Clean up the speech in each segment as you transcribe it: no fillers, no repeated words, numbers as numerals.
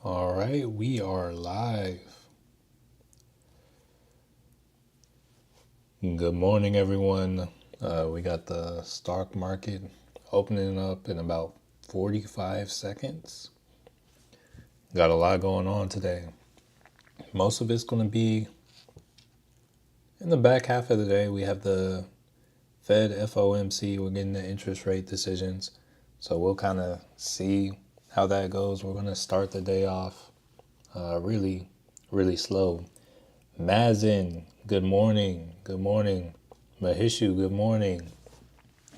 All right, we are live. Good morning, everyone. We got the stock market opening up in about 45 seconds. Got a lot going on today. Most of it's going to be in the back half of the day. We have the Fed FOMC. We're getting the interest rate decisions. So we'll kind of see how that goes. We're going to start the day off really, really slow. Mazin, good morning. Good morning. Mahishu, good morning.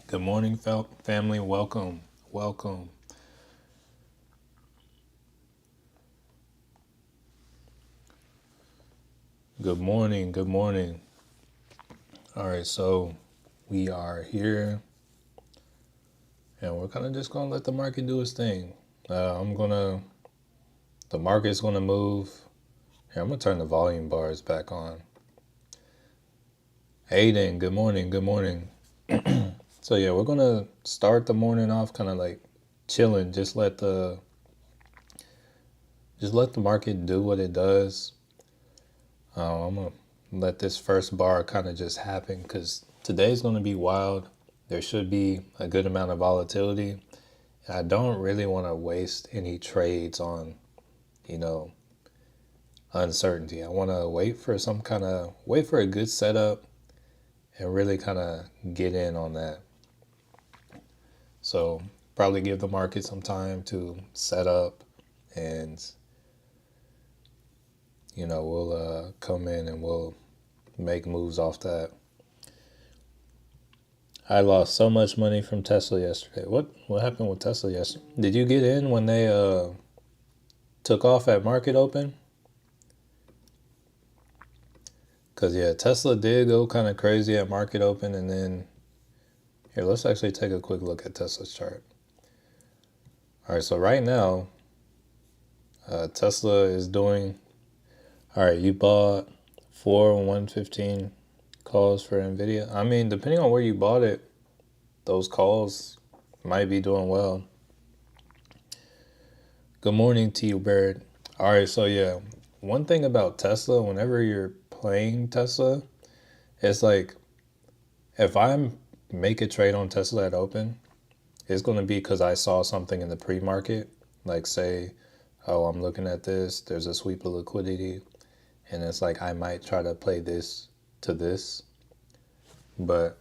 Good morning, family. Welcome. Welcome. Good morning. Good morning. All right, so we are here and we're kind of just going to let the market do its thing. The market's going to move. Here, I'm going to turn the volume bars back on. Aiden, good morning. Good morning. So yeah, we're going to start the morning off kind of like chilling. Just let the market do what it does. I'm going to let this first bar kind of just happen because today's going to be wild. There should be a good amount of volatility. I don't really want to waste any trades on, uncertainty. I want to wait for a good setup and really kind of get in on that. So probably give the market some time to set up and, we'll come in and we'll make moves off that. I lost so much money from Tesla yesterday. What happened with Tesla yesterday? Did you get in when they took off at market open? Because yeah, Tesla did go kind of crazy at market open, and then here, let's actually take a quick look at Tesla's chart. All right, so right now, Tesla is doing. All right, you bought 115 calls for Nvidia. I mean, depending on where you bought it, those calls might be doing well. Good morning to you, Bird. All right, so yeah, one thing about Tesla, whenever you're playing Tesla, it's like if I make a trade on Tesla at open, it's going to be because I saw something in the pre-market, like say, oh, I'm looking at this, there's a sweep of liquidity, and it's like I might try to play this to this. But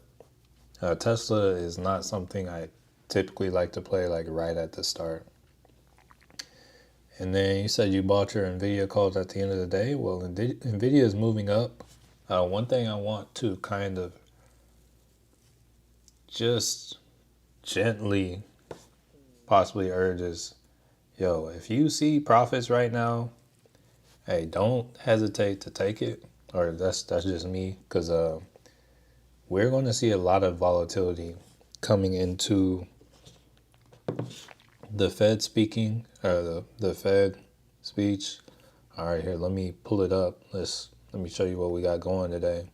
Tesla is not something I typically like to play like right at the start. And then you said you bought your Nvidia calls at the end of the day. Well, Nvidia is moving up. One thing I want to kind of just gently possibly urge is, yo, if you see profits right now, hey, don't hesitate to take it. Or that's just me, because we're going to see a lot of volatility coming into the Fed speaking, or the Fed speech. All right, here, let me pull it up. Let me show you what we got going today.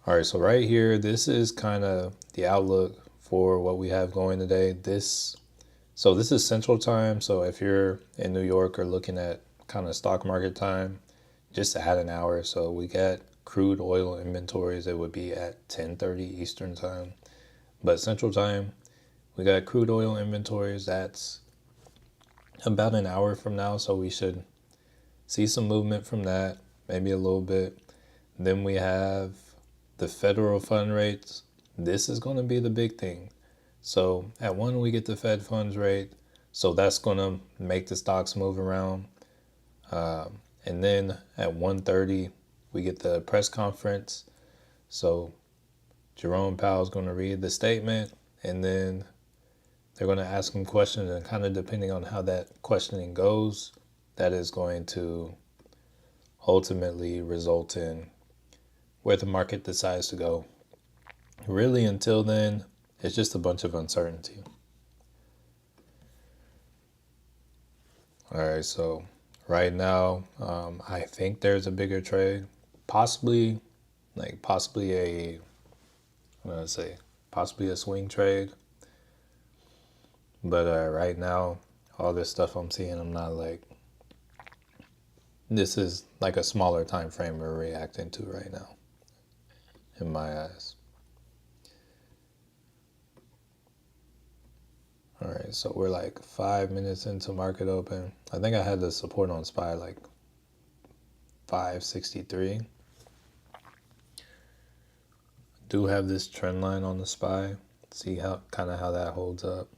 All right, so right here, this is kind of the outlook for what we have going today. So this is Central Time. So if you're in New York or looking at kind of stock market time, just add an hour. So we got crude oil inventories. It would be at 10:30 Eastern Time. But Central Time, we got crude oil inventories. That's about an hour from now. So we should see some movement from that, maybe a little bit. Then we have the federal fund rates. This is going to be the big thing. So at 1, we get the Fed funds rate. So that's going to make the stocks move around. And then at 1:30, we get the press conference. So Jerome Powell is going to read the statement, and then they're going to ask him questions, and kind of depending on how that questioning goes, that is going to ultimately result in where the market decides to go. Really, until then, it's just a bunch of uncertainty. All right, so right now, I think there's a bigger trade, possibly a I'm gonna say possibly a swing trade. But right now, all this stuff I'm seeing, I'm not like, this is like a smaller time frame we're reacting to right now, in my eyes. All right, so we're like 5 minutes into market open. I think I had the support on SPY like 563. Do have this trend line on the SPY. See how that holds up.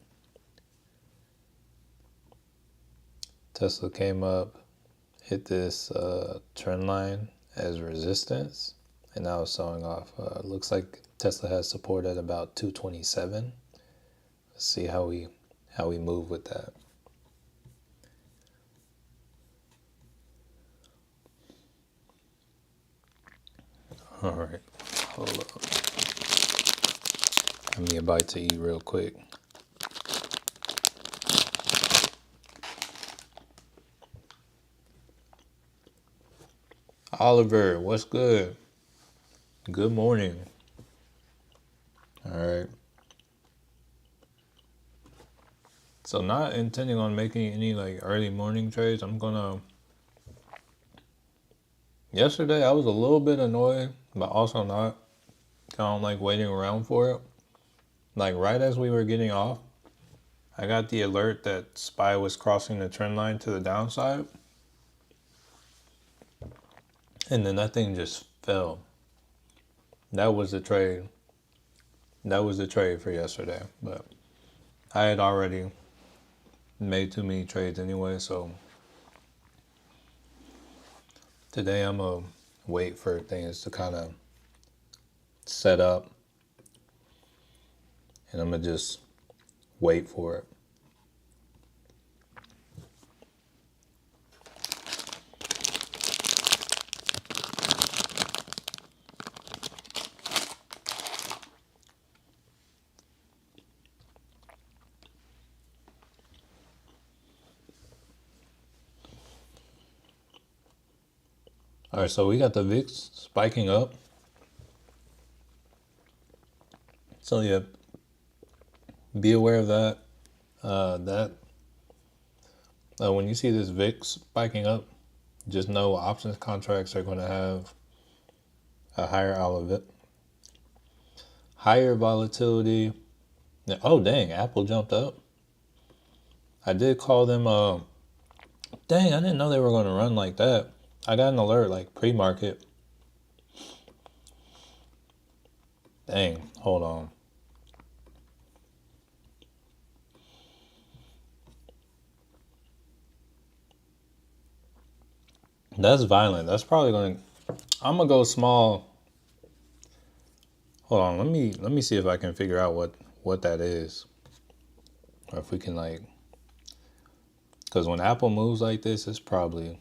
Tesla came up, hit this trend line as resistance, and now it's selling off. Looks like Tesla has support at about 227. Let's see how we move with that. All right, hold up. Give me a bite to eat real quick. Oliver, what's good? Good morning. All right. So not intending on making any like early morning trades. Yesterday I was a little bit annoyed, but also not. Kind of like waiting around for it. Like right as we were getting off, I got the alert that SPY was crossing the trend line to the downside. And then that thing just fell. That was the trade. That was the trade for yesterday. But I had already made too many trades anyway, so today I'm going to wait for things to kind of set up. And I'm going to just wait for it. All right, so we got the VIX spiking up. So yeah, be aware of that. When you see this VIX spiking up, just know options contracts are going to have a higher volatility. Oh dang, Apple jumped up. I did call them. Dang, I didn't know they were going to run like that. I got an alert like pre-market. Dang, hold on. That's violent. That's probably going to. I'm gonna go small. Hold on. Let me see if I can figure out what that is, or if we can like. Because when Apple moves like this, it's probably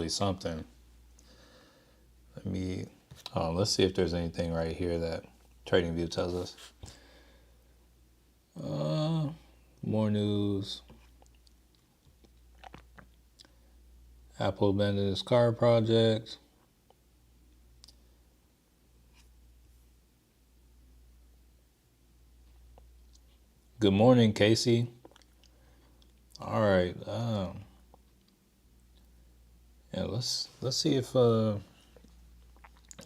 something. Let's see if there's anything right here that TradingView tells us. More news. Apple abandoned its car project. Good morning, Casey. All right. Yeah, let's see if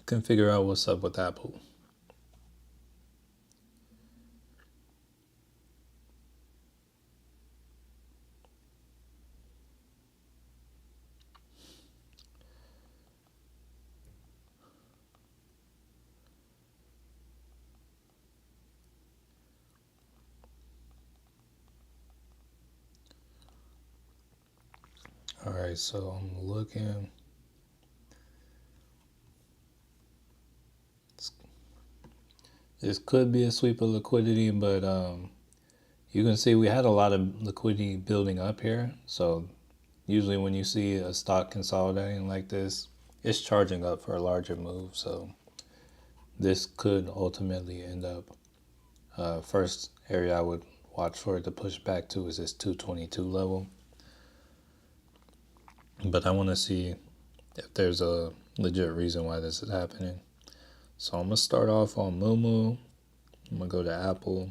can figure out what's up with Apple. All right, so I'm looking. This could be a sweep of liquidity, but you can see we had a lot of liquidity building up here. So usually when you see a stock consolidating like this, it's charging up for a larger move. So this could ultimately end up. First area I would watch for it to push back to is this 222 level. But I want to see if there's a legit reason why this is happening. So I'm gonna start off on Moomoo. I'm gonna go to Apple.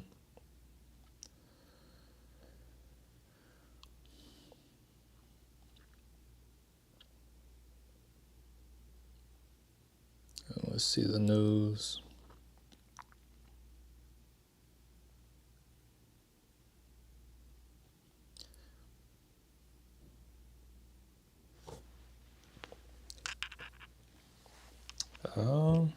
Let's see the news. Um,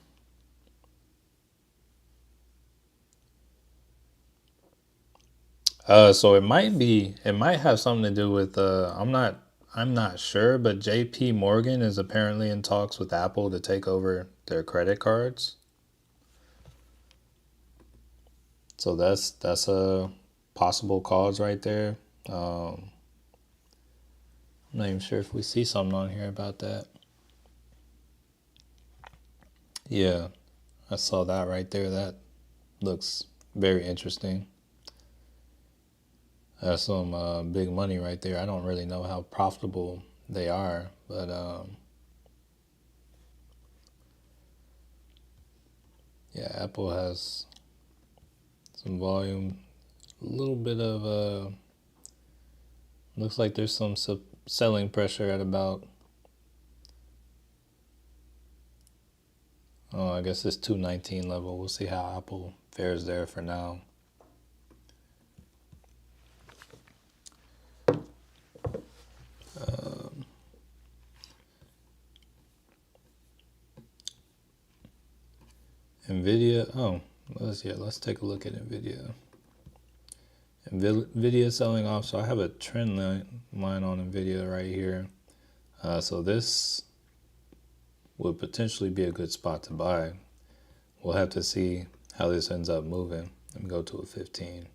so it might have something to do with I'm not sure, but JP Morgan is apparently in talks with Apple to take over their credit cards. So that's a possible cause right there. Um, I'm not even sure if we see something on here about that. Yeah, I saw that right there. That looks very interesting. That's some big money right there. I don't really know how profitable they are, but yeah, Apple has some volume. A little bit of looks like there's some selling pressure at about. Oh, I guess it's 219 level. We'll see how Apple fares there for now. Nvidia. Oh, let's take a look at Nvidia. Nvidia selling off. So I have a trend line on Nvidia right here. So this would potentially be a good spot to buy. We'll have to see how this ends up moving. Let me go to a 15.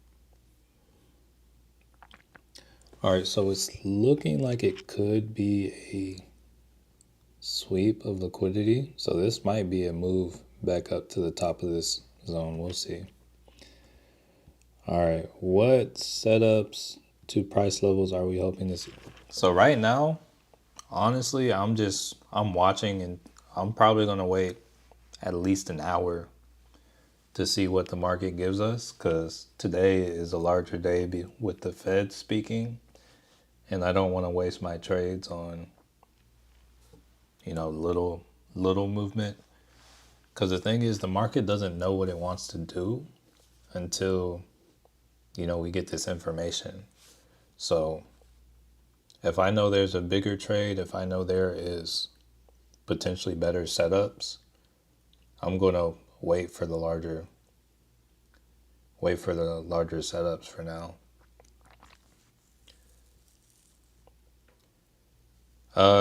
All right, so it's looking like it could be a sweep of liquidity. So this might be a move back up to the top of this zone. We'll see. All right, what setups to price levels are we hoping to see? So right now, honestly, I'm watching, and I'm probably gonna wait at least an hour to see what the market gives us, because today is a larger day with the Fed speaking, and I don't want to waste my trades on little movement, because the thing is the market doesn't know what it wants to do until we get this information. So if I know there's a bigger trade, if I know there is potentially better setups, I'm going to wait for the larger setups for now.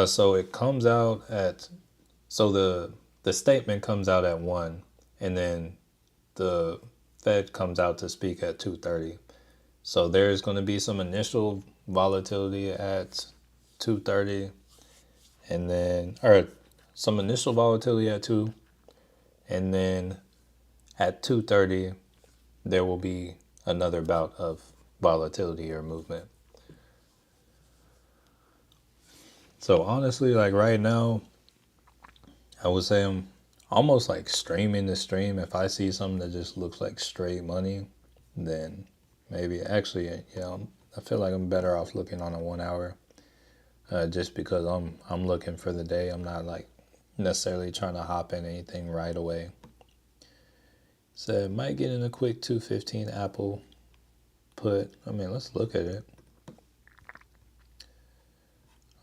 So it comes out at so the statement comes out at 1, and then the Fed comes out to speak at 2:30. So there's going to be some initial volatility at 2:30, and then or some initial volatility at 2, and then at 2:30 there will be another bout of volatility or movement. So honestly, like right now, I would say I'm almost like streaming the stream. If I see something that just looks like straight money, then maybe actually, I feel like I'm better off looking on a 1 hour, just because I'm looking for the day. I'm not like necessarily trying to hop in anything right away. So it might get in a quick 215 Apple put. I mean, let's look at it.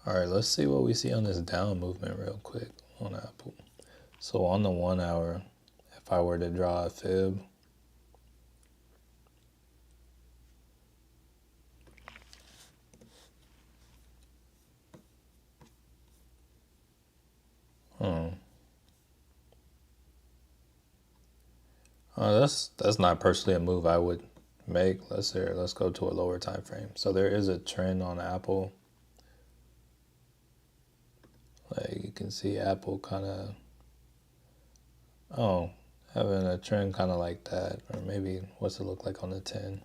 All right, let's see what we see on this down movement real quick on Apple. So on the 1 hour, if I were to draw a fib, that's not personally a move I would make. Let's go to a lower time frame. So there is a trend on Apple. Like you can see Apple kind of having a trend kind of like that, or maybe what's it look like on the 10?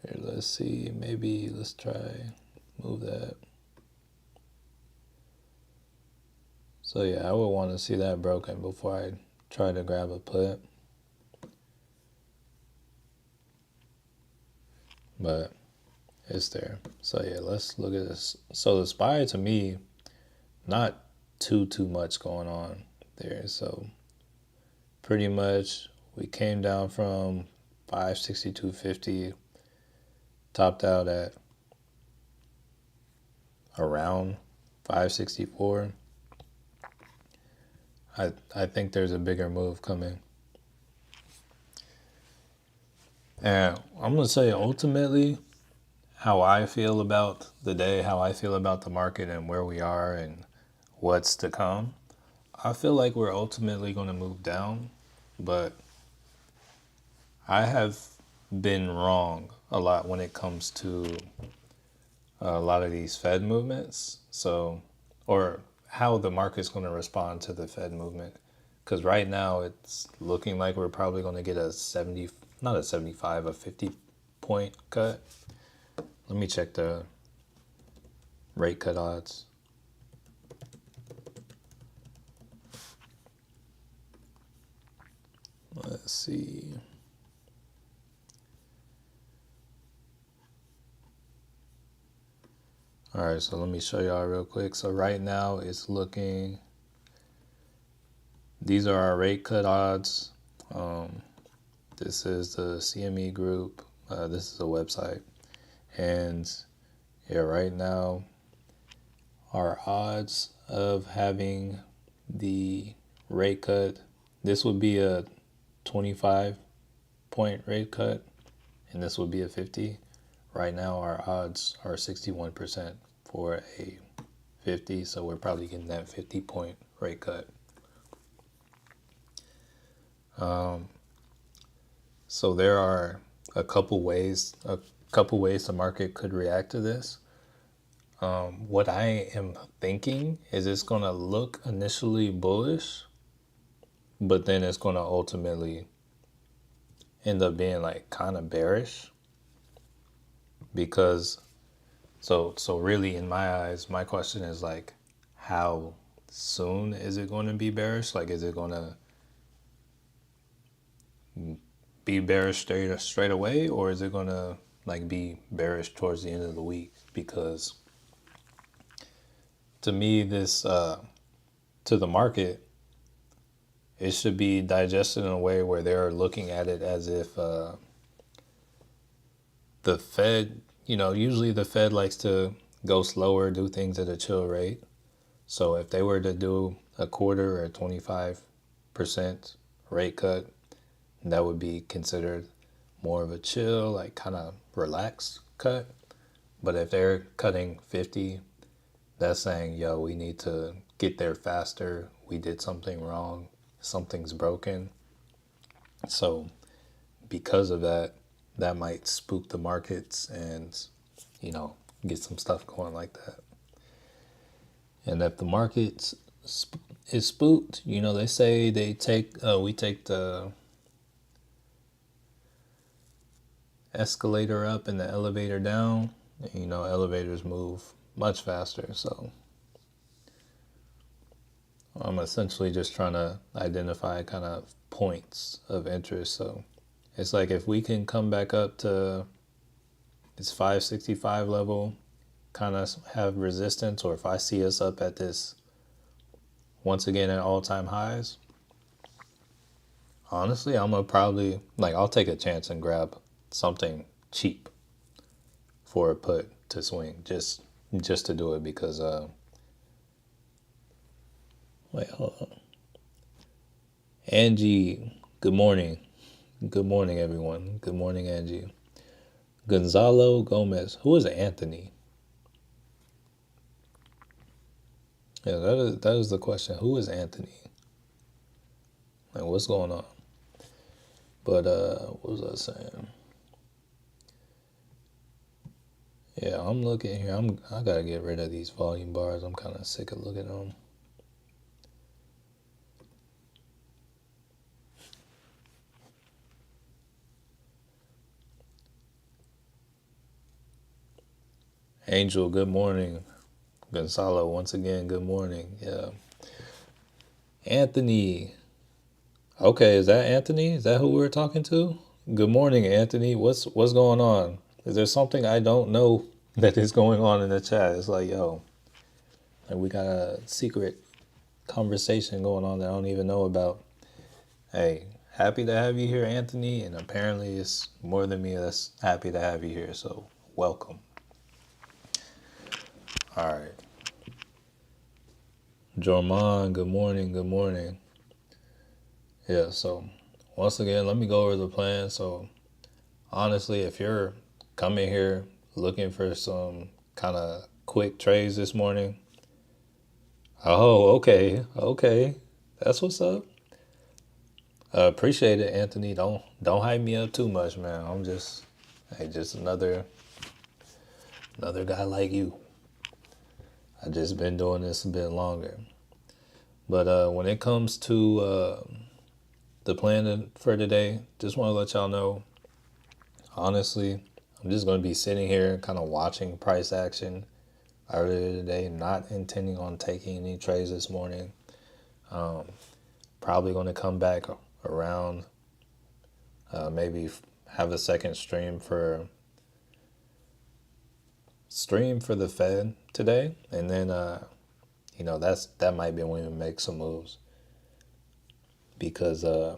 Here, let's see. Maybe let's try move that. So yeah, I would want to see that broken before I try to grab a put. But it's there. So yeah, let's look at this. So the SPY to me, not too much going on there. So pretty much we came down from 562.50, topped out at around 564. I think there's a bigger move coming. And I'm going to say ultimately how I feel about the day, how I feel about the market and where we are and what's to come. I feel like we're ultimately going to move down, but I have been wrong a lot when it comes to a lot of these Fed movements. So, or how the market's going to respond to the Fed movement. Because right now it's looking like we're probably going to get a 70, not a 75, a 50 point cut. Let me check the rate cut odds. Let's see. All right, so let me show y'all real quick. So right now it's looking, these are our rate cut odds. This is the CME group. This is a website. And yeah, right now our odds of having the rate cut, this would be a 25 point rate cut, and this would be a 50. Right now our odds are 61% for a 50, so we're probably getting that 50 point rate cut. So there are a couple ways the market could react to this. What I am thinking is it's going to look initially bullish, but then it's going to ultimately end up being like kind of bearish. Because so really in my eyes, my question is like, how soon is it going to be bearish? Like, is it going to be bearish straight away, or is it going to like be bearish towards the end of the week? Because to me, this to the market, it should be digested in a way where they're looking at it as if the Fed, usually the Fed likes to go slower, do things at a chill rate. So if they were to do a quarter or a 25% rate cut, that would be considered more of a chill, like kind of relaxed cut. But if they're cutting 50, that's saying, yo, we need to get there faster. We did something wrong. Something's broken. So because of that, that might spook the markets and, get some stuff going like that. And if the market is spooked, they say we take the escalator up and the elevator down. Elevators move much faster. So I'm essentially just trying to identify kind of points of interest. So it's like if we can come back up to this 565 level, kind of have resistance, or if I see us up at this once again at all-time highs, honestly, I'm gonna probably I'll take a chance and grab something cheap for a put to swing just to do it because wait, hold on. Angie, good morning. Good morning, everyone. Good morning, Angie. Gonzalo Gomez. Who is Anthony? Yeah, that is the question. Who is Anthony? Like, what's going on? But what was I saying? Yeah, I'm looking here. I gotta get rid of these volume bars. I'm kind of sick of looking at them. Angel, good morning. Gonzalo, once again, good morning. Yeah. Anthony. Okay, is that Anthony? Is that who we're talking to? Good morning, Anthony. What's going on? Is there something I don't know that is going on in the chat? It's like, yo, like we got a secret conversation going on that I don't even know about. Hey, happy to have you here, Anthony, and apparently it's more than me that's happy to have you here, so welcome. All right. Jorman, good morning, good morning. Yeah, so once again, let me go over the plan. So honestly, if you're coming here looking for some kind of quick trades this morning, oh, okay, that's what's up. Appreciate it, Anthony. Don't hype me up too much, man. I'm just, hey, just another guy like you. I just been doing this a bit longer. But when it comes to the plan for today, just want to let y'all know, honestly, I'm just going to be sitting here kind of watching price action earlier today, not intending on taking any trades this morning. Probably going to come back around, maybe have a second stream for the Fed today, and then that might be when we make some moves, because I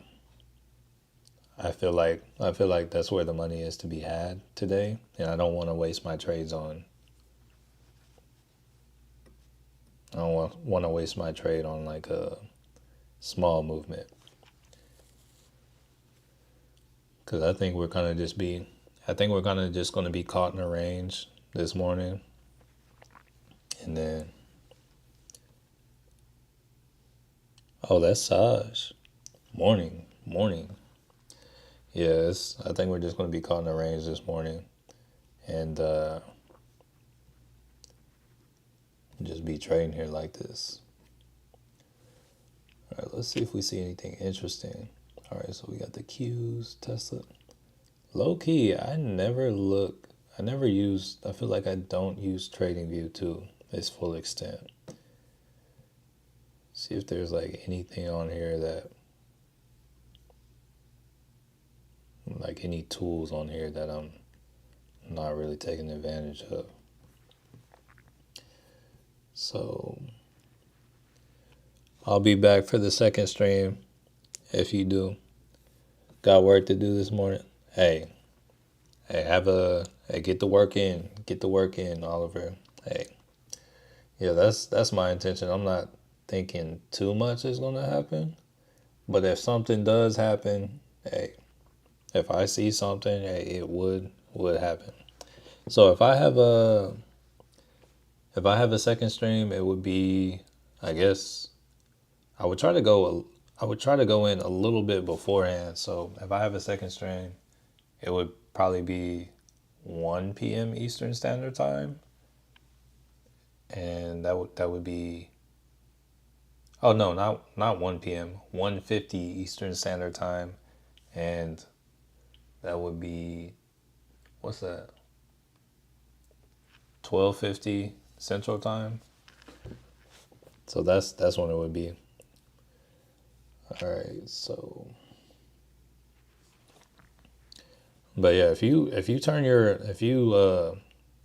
feel like that's where the money is to be had today, and I don't want to waste my trades on. I don't want to waste my trade on like a small movement, because I think we're kind of just going to be caught in a range this morning, and then that's Saj. Morning. Yes, I think we're just going to be caught in a range this morning, and just be trading here like this. All right, let's see if we see anything interesting. All right, so we got the Qs, Tesla. Low key, I feel like I don't use TradingView to its full extent. See if there's like anything on here that, like any tools on here that I'm not really taking advantage of. So I'll be back for the second stream if you do. Got work to do this morning. Hey, get the work in, Oliver. Hey, yeah, that's my intention. I'm not thinking too much is gonna happen, but if something does happen, hey, if I see something, hey, it would happen. So if I have a second stream, it would be, I guess, I would try to go in a little bit beforehand. So if I have a second stream, it would probably be 1 p.m. Eastern Standard Time, and that would be, oh no, not 1 p.m. 1:50 Eastern Standard Time, and that would be, what's that? 12:50 Central Time. So that's when it would be. All right, so, but yeah, if you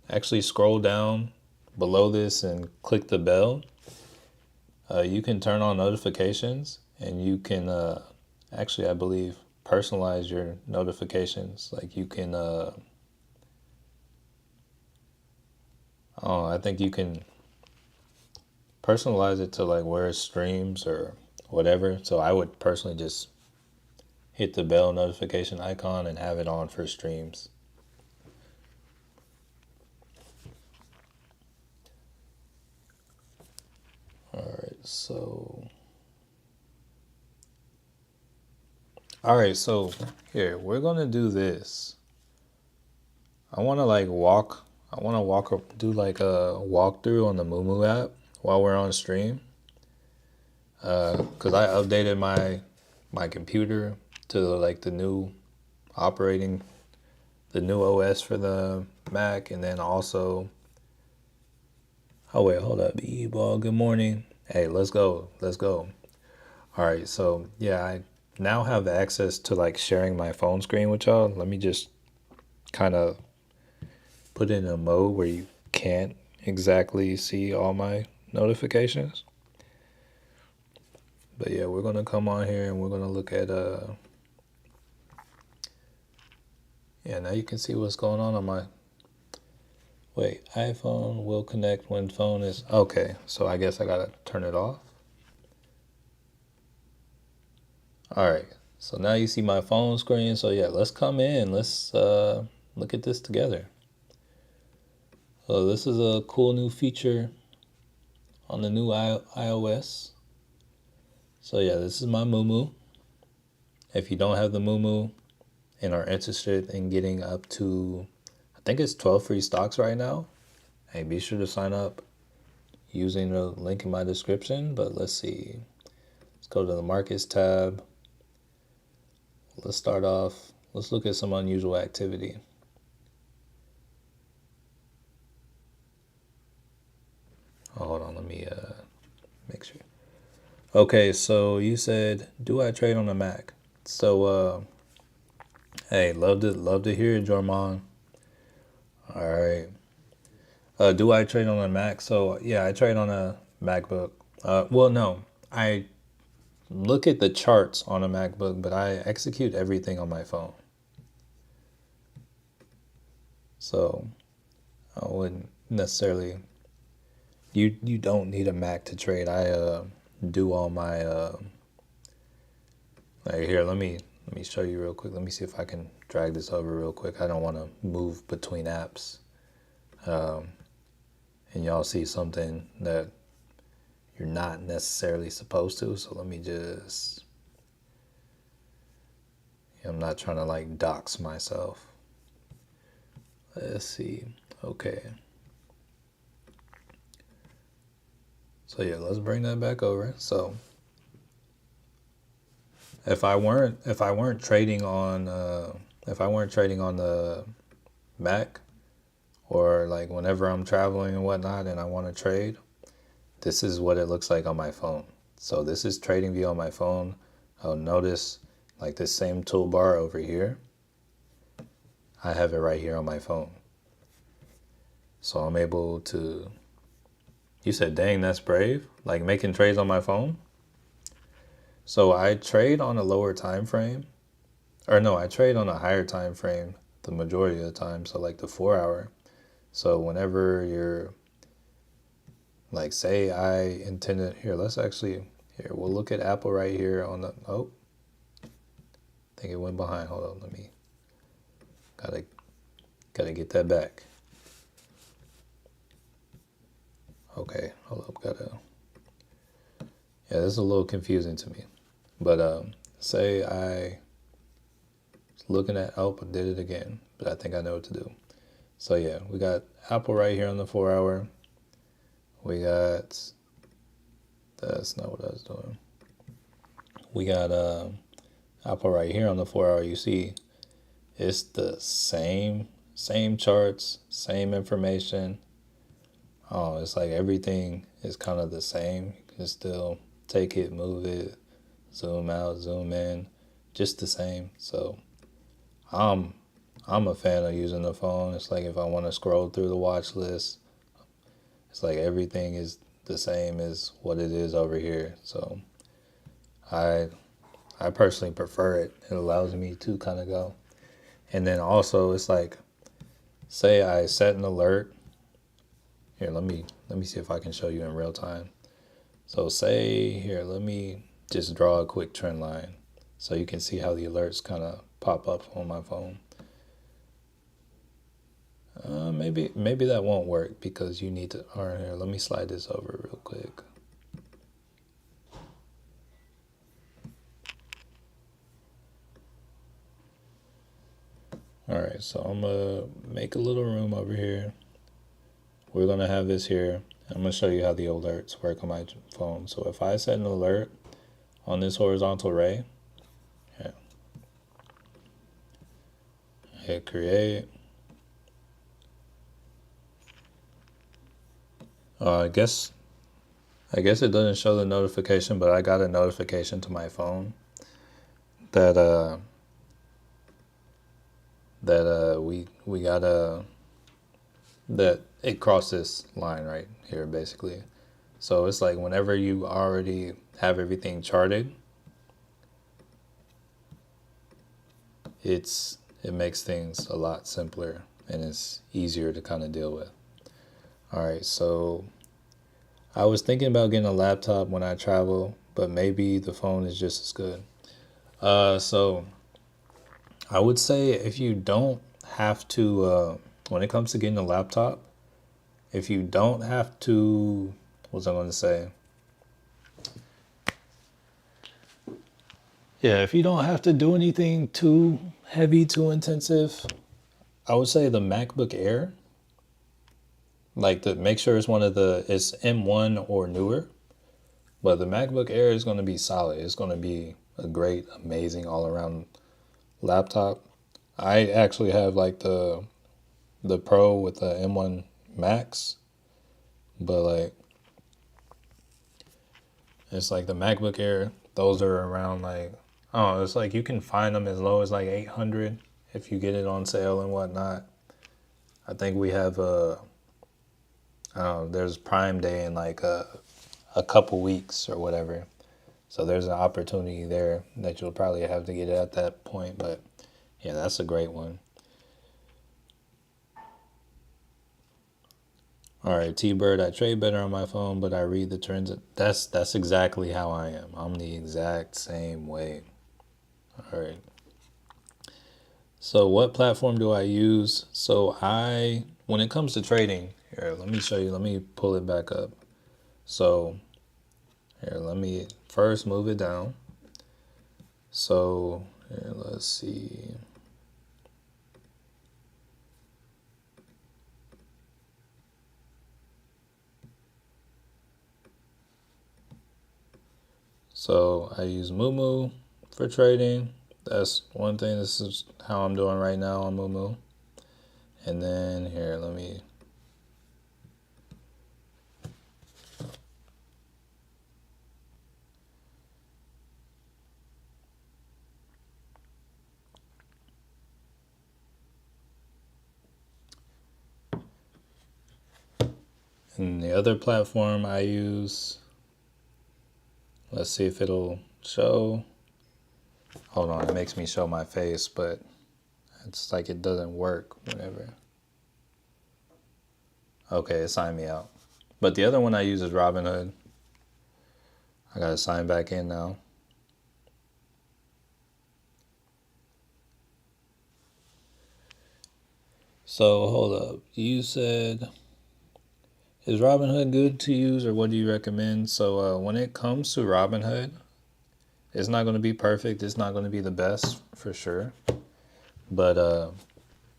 actually scroll down below this and click the bell, you can turn on notifications, and you can actually, I believe, personalize your notifications. Like you can, I think you can personalize it to like where it streams or whatever. So I would personally just hit the bell notification icon and have it on for streams. All right, so here, we're gonna do this. I wanna do like a walkthrough on the Moomoo app while we're on stream. Cause I updated my computer to like the new OS for the Mac, and then also, oh wait, hold up, E-Ball, good morning. Hey, let's go. All right, so yeah, I now have access to like sharing my phone screen with y'all. Let me just kind of put it in a mode where you can't exactly see all my notifications. But yeah, we're gonna come on here and we're gonna look at yeah, now you can see what's going on my wait, iPhone will connect when phone is okay, so I guess I gotta turn it off. All right, so now you see my phone screen. So yeah, let's come in. Let's look at this together. So this is a cool new feature on the new iOS. So yeah, this is my Moomoo. If you don't have the Moomoo and are interested in getting up to, I think it's 12 free stocks right now. Hey, be sure to sign up using the link in my description. But let's see. Let's go to the markets tab. Let's start off. Let's look at some unusual activity. Oh, hold on, let me make sure. Okay, so you said, do I trade on a Mac? So hey, love to hear it, Jorman. All right. Do I trade on a Mac? So yeah, I trade on a MacBook. Well, no, I look at the charts on a MacBook, but I execute everything on my phone. So I wouldn't necessarily. You don't need a Mac to trade. I do all my like here. Let me show you real quick. Let me see if I can drag this over real quick. I don't want to move between apps. And y'all see something that you're not necessarily supposed to. So let me just, I'm not trying to like dox myself. Let's see. Okay. So yeah, let's bring that back over. So if I weren't trading on the Mac, or like whenever I'm traveling and whatnot and I want to trade, this is what it looks like on my phone. So this is trading view on my phone. I'll notice like this same toolbar over here. I have it right here on my phone. So I'm able to, you said, dang, that's brave. Like making trades on my phone. So I trade on a lower time frame, or no, I trade on a higher time frame the majority of the time. So like the 4 hour. So whenever you're like, say I intended here, let's actually, here, we'll look at Apple right here on the, oh, I think it went behind. Hold on, let me, gotta get that back. Okay, hold up, yeah, this is a little confusing to me. But say I was looking at, oh, I did it again, but I think I know what to do. So yeah, we got Apple right here on the 4 hour. We got, that's not what I was doing. We got Apple right here on the 4 hour. You see, it's the same charts, same information. Oh, it's like everything is kind of the same. You can still take it, move it, zoom out, zoom in, just the same. So I'm a fan of using the phone. It's like if I want to scroll through the watch list, it's like everything is the same as what it is over here. So I personally prefer it. It allows me to kind of go. And then also it's like, say I set an alert. Here, let me see if I can show you in real time. So say here, let me just draw a quick trend line so you can see how the alerts kind of pop up on my phone. Maybe that won't work because you need to, all right, here, let me slide this over real quick. All right, so I'm gonna make a little room over here. We're gonna have this here. I'm gonna show you how the alerts work on my phone. So if I set an alert on this horizontal ray, yeah, hit create. I guess I guess it doesn't show the notification, but I got a notification to my phone that we got that it crossed this line right here basically. So it's like whenever you already have everything charted, it makes things a lot simpler and it's easier to kind of deal with. All right, so I was thinking about getting a laptop when I travel, but maybe the phone is just as good. So I would say if you don't have to, when it comes to getting a laptop, if you don't have to, what was I going to say? Yeah, if you don't have to do anything too heavy, too intensive, I would say the MacBook Air. Like the make sure it's it's M1 or newer, but the MacBook Air is going to be solid. It's going to be a great, amazing all around laptop. I actually have like the Pro with the M1 Max, but like it's like the MacBook Air. Those are around like oh, it's like you can find them as low as like 800 if you get it on sale and whatnot. I think we have there's Prime Day in like a couple weeks or whatever. So there's an opportunity there that you'll probably have to get it at that point. But yeah, that's a great one. All right, T-Bird, I trade better on my phone, but I read the trends. That's exactly how I am. I'm the exact same way. All right. So what platform do I use? When it comes to trading, here, let me show you. Let me pull it back up. So here, let me first move it down. So here, let's see. So I use Moomoo for trading. That's one thing. This is how I'm doing right now on Moomoo. And then here, let me. And the other platform I use, let's see if it'll show. Hold on, it makes me show my face, but it's like it doesn't work whenever. Okay, it signed me out. But the other one I use is Robinhood. I gotta sign back in now. So hold up. You said, is Robinhood good to use or what do you recommend? So when it comes to Robinhood, it's not going to be perfect. It's not going to be the best for sure. But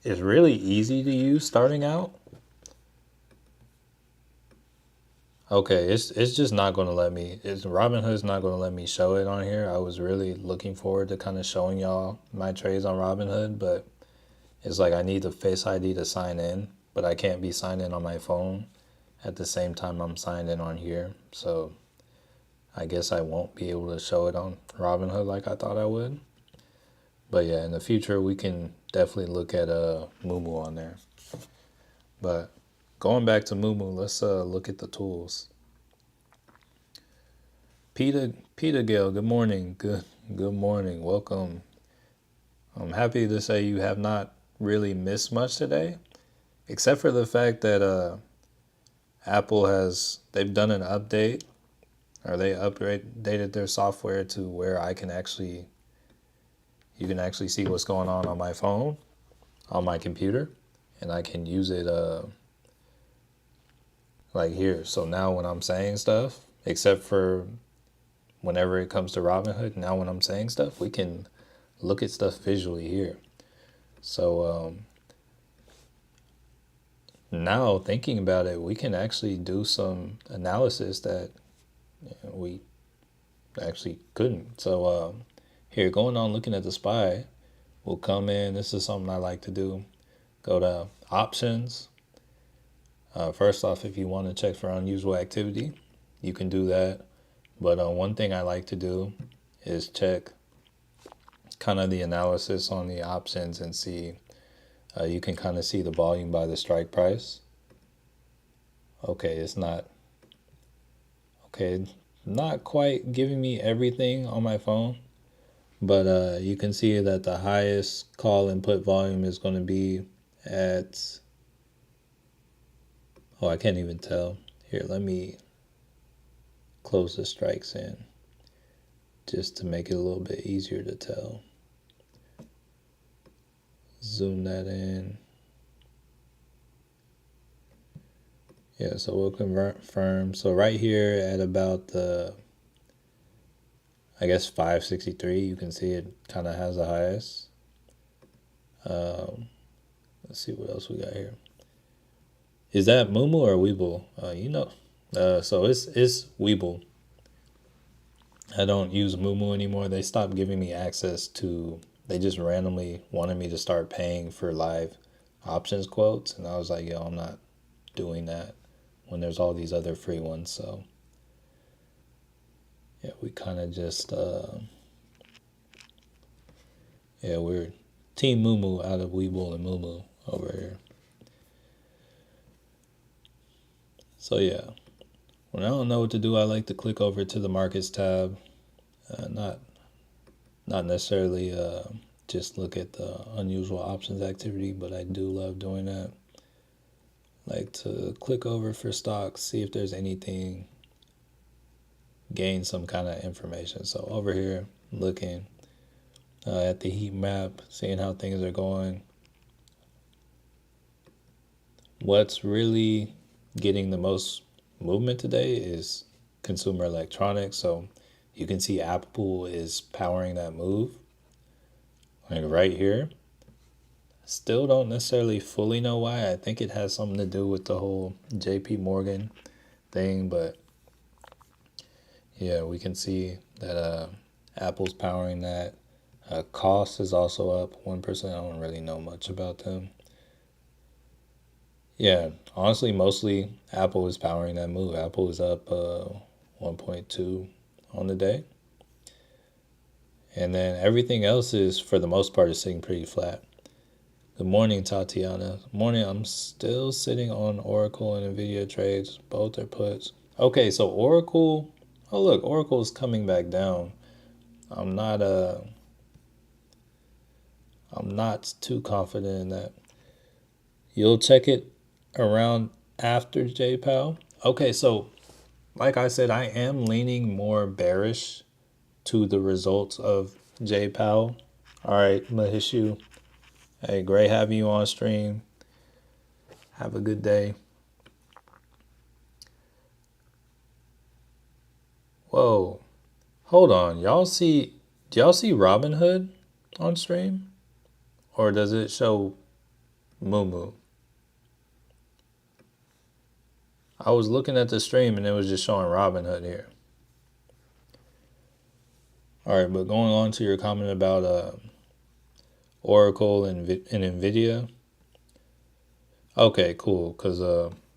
it's really easy to use starting out. Okay, it's just not going to let me. Robinhood's not going to let me show it on here. I was really looking forward to kind of showing y'all my trades on Robinhood, but it's like I need the Face ID to sign in, but I can't be signed in on my phone at the same time I'm signed in on here. So I guess I won't be able to show it on Robinhood like I thought I would. But yeah, in the future we can definitely look at Moomoo on there. But going back to Moomoo, let's look at the tools. Peter Gale, good morning. Good morning. Welcome. I'm happy to say you have not really missed much today, except for the fact that they've done an update, or they updated their software to where you can actually see what's going on my phone, on my computer, and I can use it like here. So now when I'm saying stuff, except for whenever it comes to Robinhood, now when I'm saying stuff, we can look at stuff visually here. So now thinking about it, we can actually do some analysis that we actually couldn't. So here, going on looking at the SPY, we'll come in. This is something I like to do. Go to options. First off, if you want to check for unusual activity, you can do that. But one thing I like to do is check kind of the analysis on the options and see, you can kind of see the volume by the strike price. Okay, it's not, okay, not quite giving me everything on my phone, but you can see that the highest call and put volume is going to be at, oh, I can't even tell. Here, let me close the strikes in just to make it a little bit easier to tell. Zoom that in. Yeah, so we'll confirm. So right here at about the, I guess 563, you can see it kind of has the highest. Let's see what else we got here. Is that Moomoo or Weeble? So it's Weeble. I don't use Moomoo anymore. They stopped giving me access to. They just randomly wanted me to start paying for live options quotes, and I was like, yo, I'm not doing that when there's all these other free ones. So yeah, we kind of just we're Team Moomoo out of Weeble and Moomoo over here. So yeah, when I don't know what to do, I like to click over to the markets tab. Not necessarily just look at the unusual options activity, but I do love doing that. Like to click over for stocks, see if there's anything, gain some kind of information. So over here, looking at the heat map, seeing how things are going. What's really getting the most movement today is consumer electronics. So you can see Apple is powering that move. Like right here. Still don't necessarily fully know why. I think it has something to do with the whole JP Morgan thing, but yeah, we can see that Apple's powering that. Cost is also up 1%. I don't really know much about them. Yeah, honestly, mostly Apple is powering that move. Apple is up 1.2 on the day. And then everything else is, for the most part, is sitting pretty flat. Good morning, Tatiana. Morning, I'm still sitting on Oracle and NVIDIA trades. Both are puts. Okay, so Oracle, oh look, Oracle is coming back down. I'm not too confident in that. You'll check it around after JPOW. Okay, so like I said, I am leaning more bearish to the results of JPOW. All right, Mahishu. Hey, great having you on stream. Have a good day. Whoa. Hold on. Do y'all see Robinhood on stream? Or does it show Moomoo? I was looking at the stream and it was just showing Robinhood here. All right, but going on to your comment about Oracle and NVIDIA. Okay, cool. Cause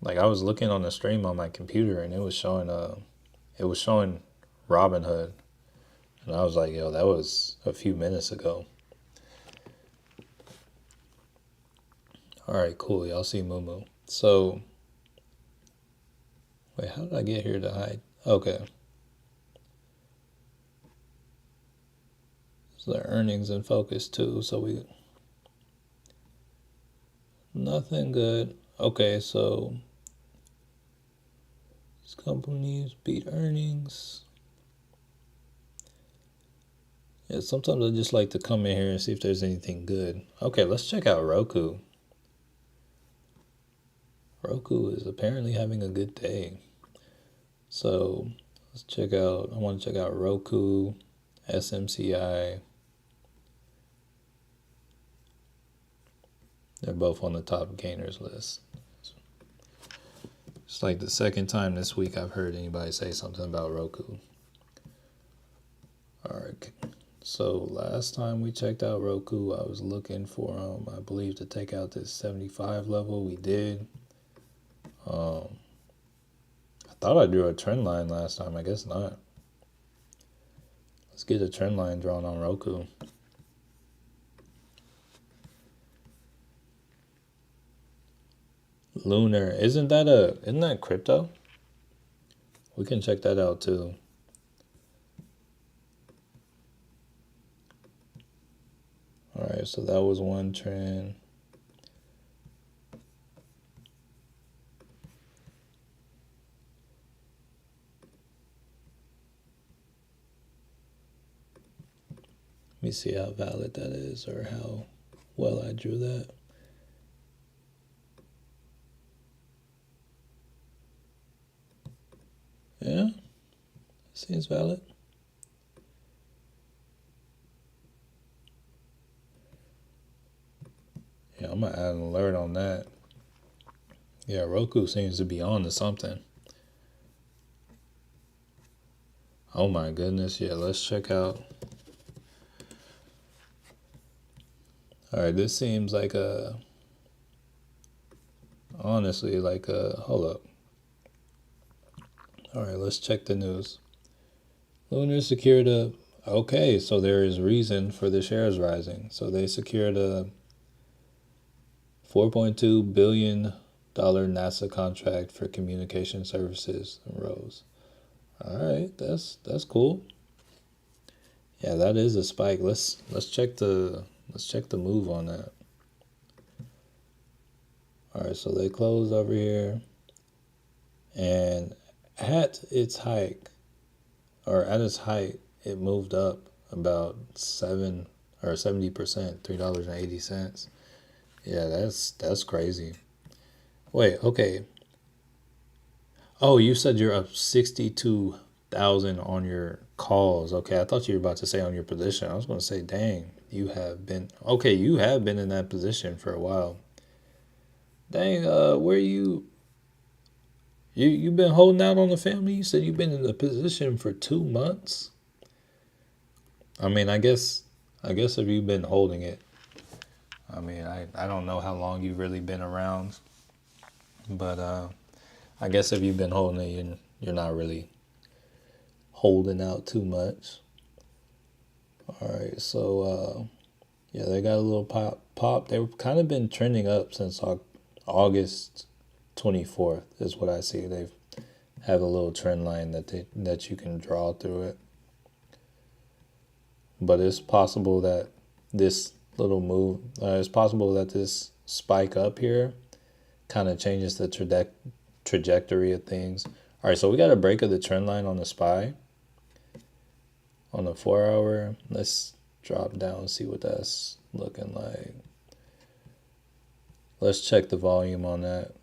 like I was looking on the stream on my computer and it was showing Robinhood, and I was like, yo, that was a few minutes ago. All right, cool. Y'all see Moomoo. So wait, how did I get here to hide? Okay. So the earnings in focus too. So nothing good. Okay, so these companies beat earnings. Yeah, sometimes I just like to come in here and see if there's anything good. Okay, let's check out Roku. Roku is apparently having a good day. So let's check out, I want to check out Roku, SMCI. They're both on the top gainers list. It's like the second time this week I've heard anybody say something about Roku. All right. So last time we checked out Roku, I was looking for, I believe, to take out this 75 level. We did. I thought I drew a trend line last time. I guess not. Let's get a trend line drawn on Roku. Lunar, isn't that crypto? We can check that out too. All right, so that was one trend. Let me see how valid that is or how well I drew that. Yeah, seems valid. Yeah, I'm gonna add an alert on that. Yeah, Roku seems to be on to something. Oh my goodness, yeah, let's check out. Alright, this seems like honestly, hold up. Alright, let's check the news. Lunar secured okay, so there is reason for the shares rising. So they secured a $4.2 billion NASA contract for communication services and rose. Alright, that's cool. Yeah, that is a spike. Let's check the move on that. Alright, so they closed over here. And at its height, it moved up about 70%, $3.80. Yeah, that's crazy. Wait, okay. Oh, you said you're up 62,000 on your calls. Okay, I thought you were about to say on your position. I was going to say, dang, you have been in that position for a while. Dang, where you've been holding out on the family? You said you've been in the position for 2 months? I mean, I guess if you've been holding it, I mean, I don't know how long you've really been around, but I guess if you've been holding it, you're not really holding out too much. All right, so yeah, they got a little pop. They've kind of been trending up since August 24th is what I see. They have a little trend line that you can draw through it. But it's possible that this little move, it's possible that this spike up here kind of changes the trajectory of things. All right, so we got a break of the trend line on the SPY. On the 4 hour, let's drop down and see what that's looking like. Let's check the volume on that.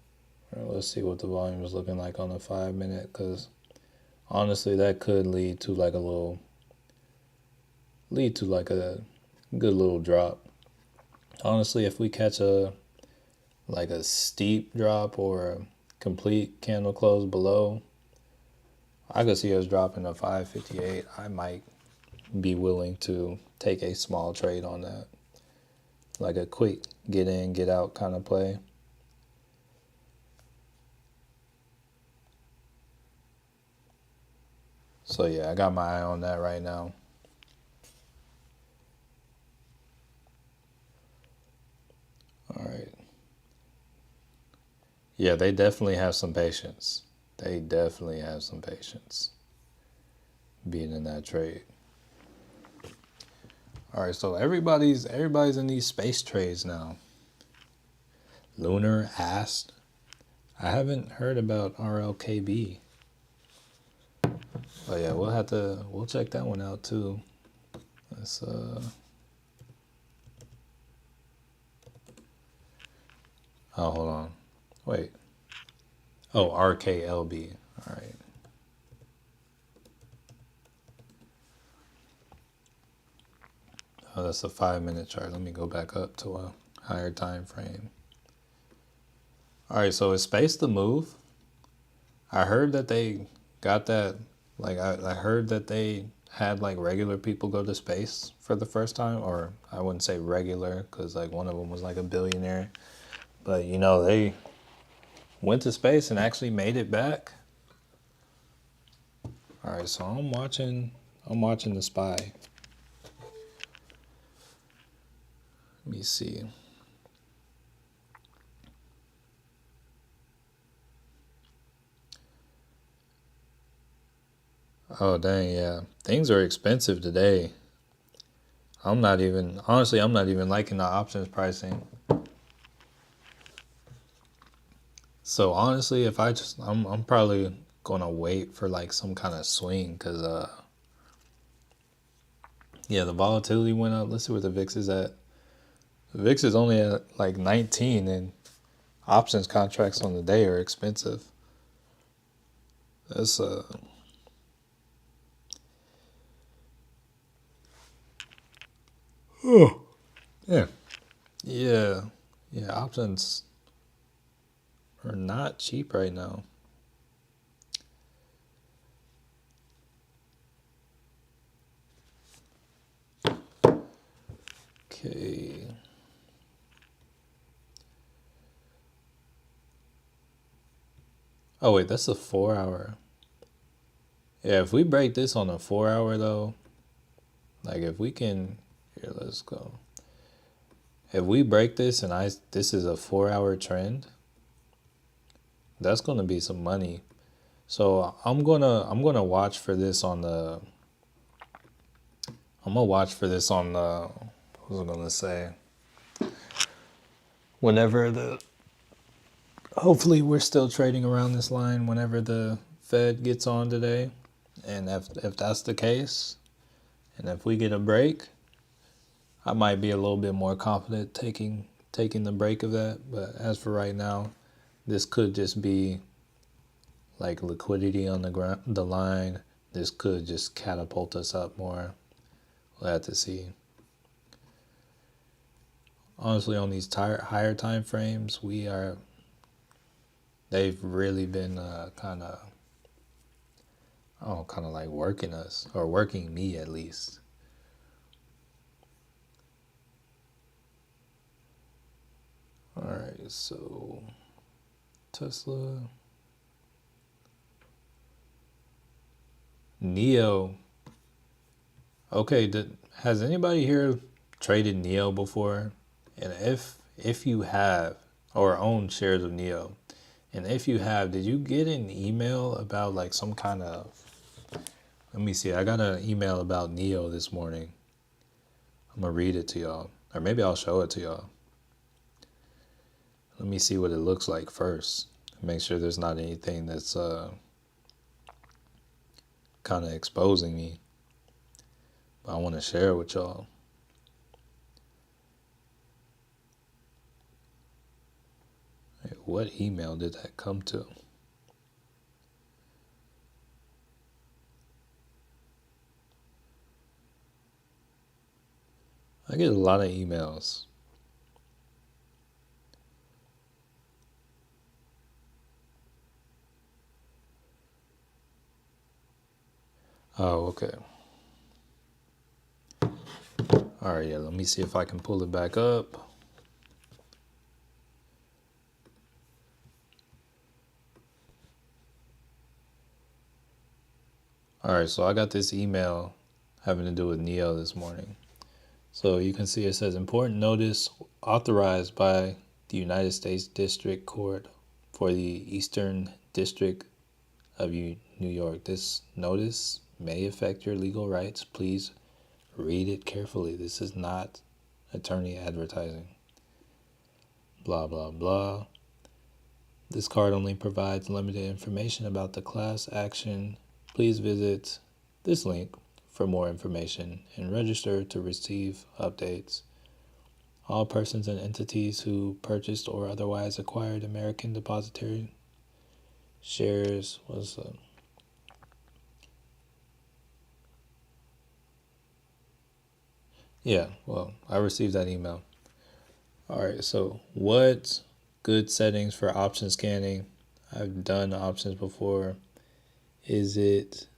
Let's see what the volume is looking like on the 5 minute, because honestly, that could lead to like a good little drop. Honestly, if we catch a steep drop or a complete candle close below, I could see us dropping to 558. I might be willing to take a small trade on that, like a quick get in, get out kind of play. So yeah, I got my eye on that right now. All right. Yeah, they definitely have some patience. They definitely have some patience being in that trade. All right, so everybody's in these space trades now. Lunar asked. I haven't heard about RLKB. But yeah, we'll check that one out too. Let's oh, hold on. Wait. Oh, RKLB. All right. Oh, that's a 5 minute chart. Let me go back up to a higher time frame. All right, so is space the move? I heard that they got that. Like I heard that they had like regular people go to space for the first time, or I wouldn't say regular because like one of them was like a billionaire, but they went to space and actually made it back. All right, so I'm watching the spy. Let me see. Oh dang, yeah. Things are expensive today. I'm not even liking the options pricing. So honestly, if I just I'm probably gonna wait for like some kind of swing because yeah, the volatility went up. Let's see where the VIX is at. The VIX is only at like 19, and options contracts on the day are expensive. That's oh yeah. Yeah. Yeah, options are not cheap right now. Okay. Oh wait, that's a 4 hour. Yeah, if we break this on a 4 hour though, like if we can here, let's go. If we break this and this is a 4 hour trend, that's gonna be some money. So I'm gonna watch for this on the I'm gonna watch for this on the what was I gonna say? Whenever the hopefully we're still trading around this line whenever the Fed gets on today. And if that's the case, and if we get a break, I might be a little bit more confident taking the break of that. But as for right now, this could just be like liquidity on the line. This could just catapult us up more. We'll have to see. Honestly, on these higher time frames, they've really been kind of like working us or working me at least. All right, so Tesla, Neo. Okay, has anybody here traded Neo before? And if you have or own shares of Neo, and if you have, did you get an email about like some kind of let me see, I got an email about Neo this morning. I'm gonna read it to y'all. Or maybe I'll show it to y'all. Let me see what it looks like first. Make sure there's not anything that's kind of exposing me. But I want to share it with y'all. Hey, what email did that come to? I get a lot of emails. Oh, okay. All right, yeah, let me see if I can pull it back up. All right, so I got this email having to do with Neo this morning. So you can see it says important notice authorized by the United States District Court for the Eastern District of New York. This notice may affect your legal rights. Please read it carefully. This is not attorney advertising. Blah, blah, blah. This card only provides limited information about the class action. Please visit this link for more information and register to receive updates. All persons and entities who purchased or otherwise acquired American Depository shares yeah, well, I received that email. All right, so what good settings for option scanning? I've done options before. Is it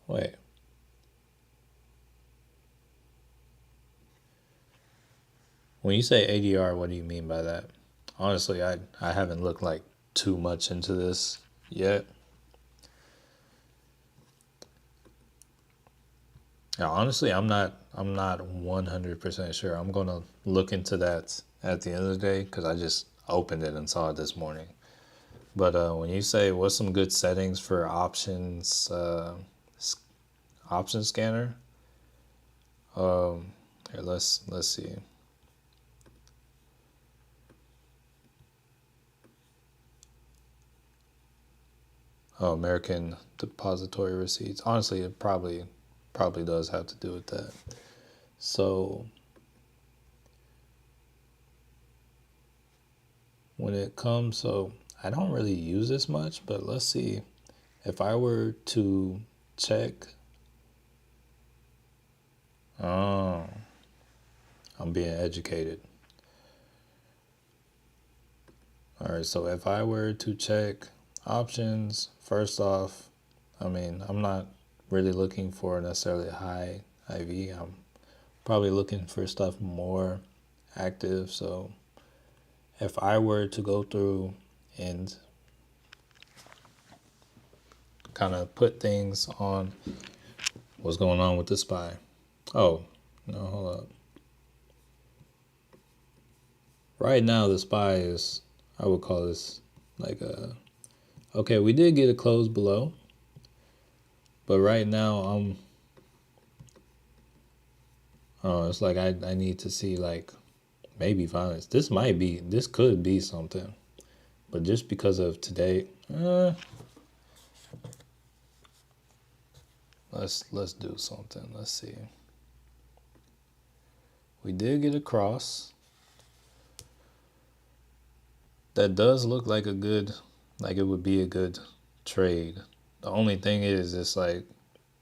wait. When you say ADR, what do you mean by that? Honestly, I haven't looked like too much into this yet. Now, honestly, I'm not 100% sure. I'm gonna look into that at the end of the day because I just opened it and saw it this morning. But when you say what's some good settings for option scanner, here, let's see. Oh, American Depository Receipts. Honestly, it probably does have to do with that. So when it comes, so I don't really use this much, but let's see if I were to check. Oh, I'm being educated. All right, so if I were to check options, first off, I mean, I'm not really looking for necessarily a high IV. I'm probably looking for stuff more active. So if I were to go through and kind of put things on what's going on with the SPY. Oh, no, hold up. Right now, the SPY is, I would call this like a, okay, we did get a close below, but right now, it's like I need to see like maybe finance. This could be something, but just because of today, let's do something. Let's see. We did get a cross. That does look like it would be a good trade. The only thing is, it's like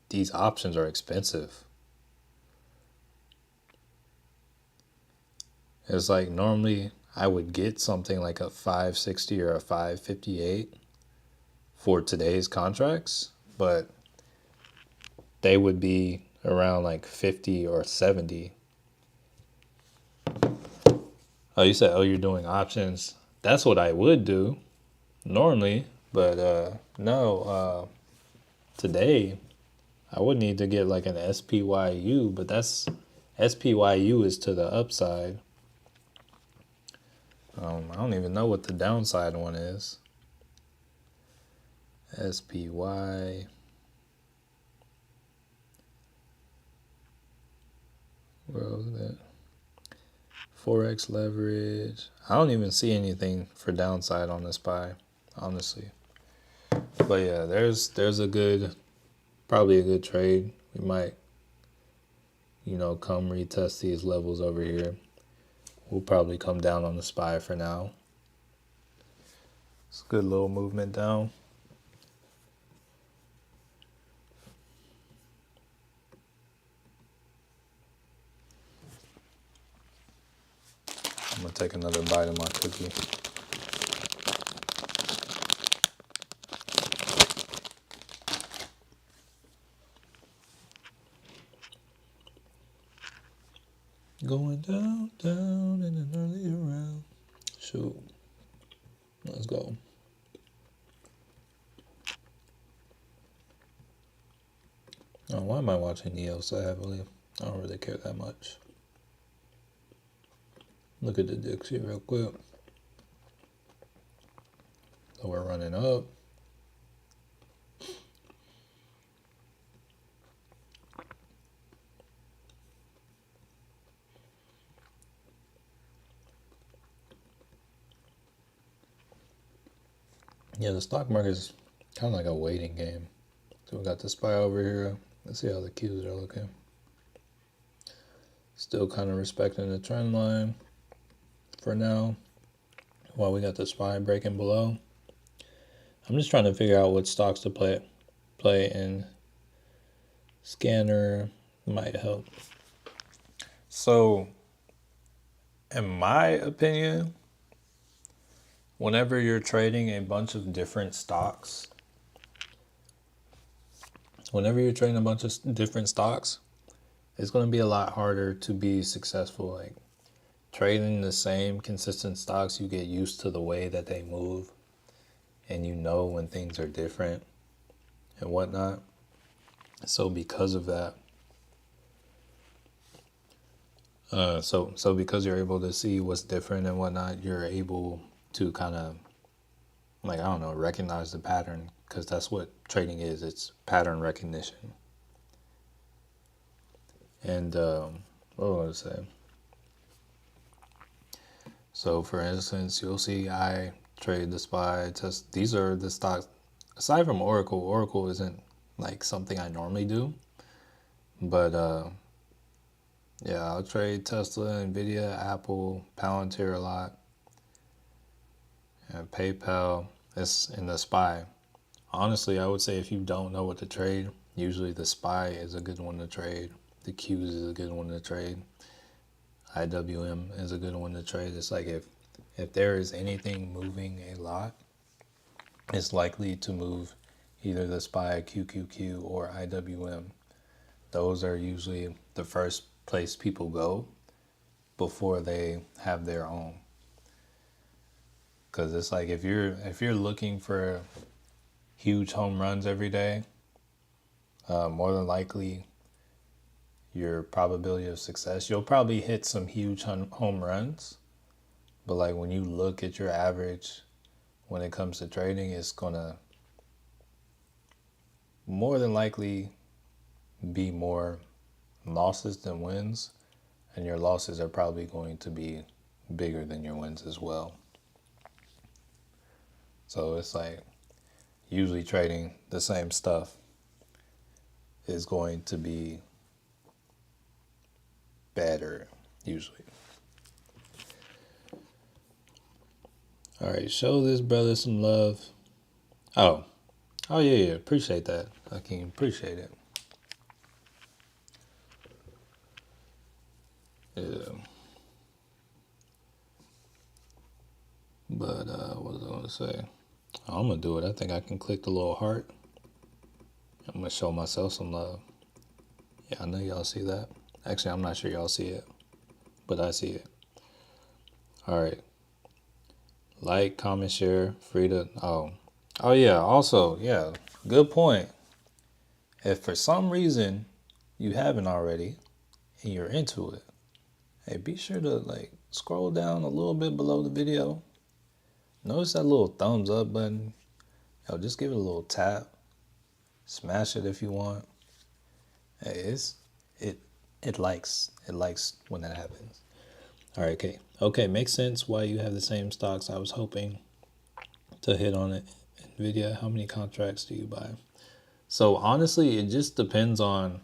these options are expensive. It's like normally I would get something like a 560 or a 558 for today's contracts, but they would be around like 50 or 70. Oh, you said, oh, you're doing options. That's what I would do normally, but no, today I would need to get like an SPYU, but that's SPYU is to the upside. I don't even know what the downside one is. SPY. Where was that? Forex leverage. I don't even see anything for downside on the SPY, honestly. But yeah, there's probably a good trade. We might, come retest these levels over here. We'll probably come down on the SPY for now. It's a good little movement down. I'm gonna take another bite of my cookie. Going down in an earlier round. Shoot. Let's go. Oh, why am I watching Neo so heavily? I don't really care that much. Look at the Dixie real quick. So we're running up. Yeah, the stock market is kind of like a waiting game. So we got the SPY over here. Let's see how the Qs are looking. Still kind of respecting the trend line for now. While we got the SPY breaking below. I'm just trying to figure out what stocks to play in. Scanner might help. So, in my opinion, whenever you're trading a bunch of different stocks, it's going to be a lot harder to be successful. Like trading the same consistent stocks, you get used to the way that they move. and you know when things are different and whatnot. So because of that, so because you're able to see what's different and whatnot, you're able to kind of, like, I don't know, recognize the pattern, because that's what trading is. It's pattern recognition. And what was I say? So for instance, you'll see I trade the SPY test. These are the stocks. Aside from Oracle, Oracle isn't like something I normally do, but yeah, I'll trade Tesla, Nvidia, Apple, Palantir a lot, and PayPal. It's in the SPY. Honestly, I would say if you don't know what to trade, usually the SPY is a good one to trade. The Qs is a good one to trade. IWM is a good one to trade. It's like if there is anything moving a lot, it's likely to move either the SPY, QQQ, or IWM. Those are usually the first place people go before they have their own. Because it's like if you're looking for huge home runs every day, more than likely your probability of success, you'll probably hit some huge home runs, but like when you look at your average when it comes to trading, it's gonna more than likely be more losses than wins, and your losses are probably going to be bigger than your wins as well. So it's like usually trading the same stuff is going to be better usually. All right, show this brother some love. Oh yeah, appreciate that. I can appreciate it. Yeah. But what was I gonna say? I'm gonna do it. I think I can click the little heart. I'm gonna show myself some love. Yeah, I know y'all see that. Actually, I'm not sure y'all see it, but I see it. All right. Like, comment, share, free to. Oh yeah. Also, yeah. Good point. If for some reason you haven't already and you're into it, hey, be sure to like scroll down a little bit below the video. Notice that little thumbs up button. Yo, just give it a little tap. Smash it if you want. Hey, it likes when that happens. All right, okay, makes sense why you have the same stocks. I was hoping to hit on it. Nvidia, how many contracts do you buy? So honestly, it just depends on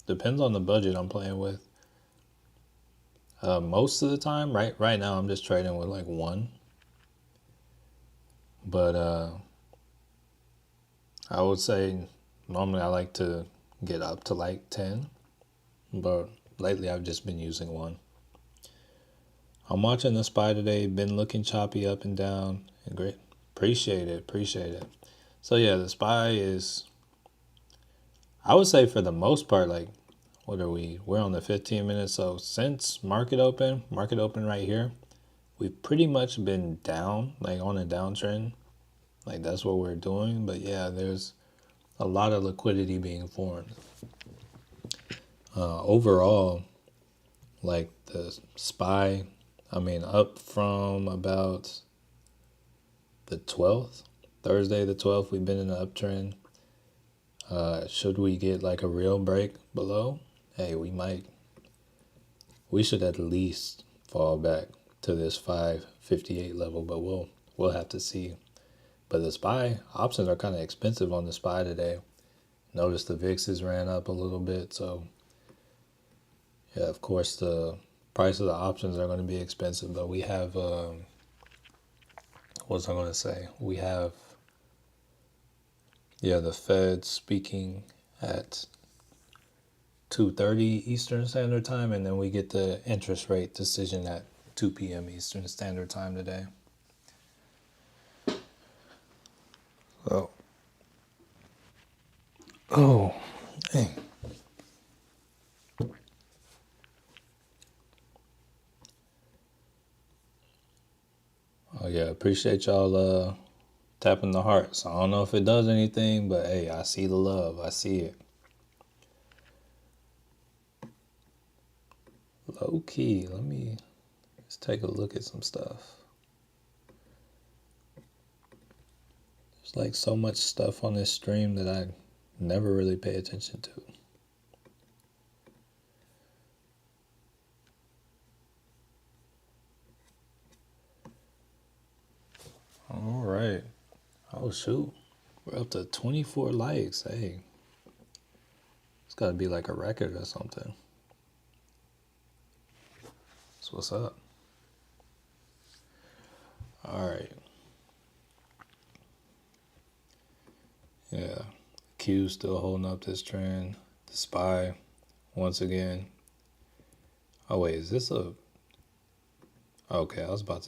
the budget I'm playing with. Most of the time, right now, I'm just trading with like one. But I would say normally I like to get up to like 10. But lately I've just been using one. I'm watching the SPY today. Been looking choppy up and down. And great. Appreciate it. So yeah, the SPY is, I would say for the most part, like, what are we? We're on the 15 minutes. So since market open right here, we've pretty much been down, like on a downtrend. Like that's what we're doing. But yeah, there's a lot of liquidity being formed. Overall, like the SPY, up from about the 12th, Thursday the 12th, we've been in an uptrend. Should we get like a real break below, hey, we should at least fall back to this 558 level, but we'll have to see. But the SPY options are kind of expensive on the SPY today. Notice the VIXs ran up a little bit, so yeah, of course the price of the options are going to be expensive, but we have what was I going to say? We have the Fed speaking at 2:30 Eastern Standard Time, and then we get the interest rate decision at 2 p.m. Eastern Standard Time today. Oh, dang. Oh yeah, appreciate y'all tapping the heart. So I don't know if it does anything, but hey, I see the love. I see it. Low key, let's take a look at some stuff. There's like so much stuff on this stream that I never really pay attention to. All right. Oh, shoot. We're up to 24 likes. Hey, it's got to be like a record or something. That's what's up. All right. Yeah. Q still holding up this trend. The SPY, once again. Oh, wait. Is this a... Okay, I was going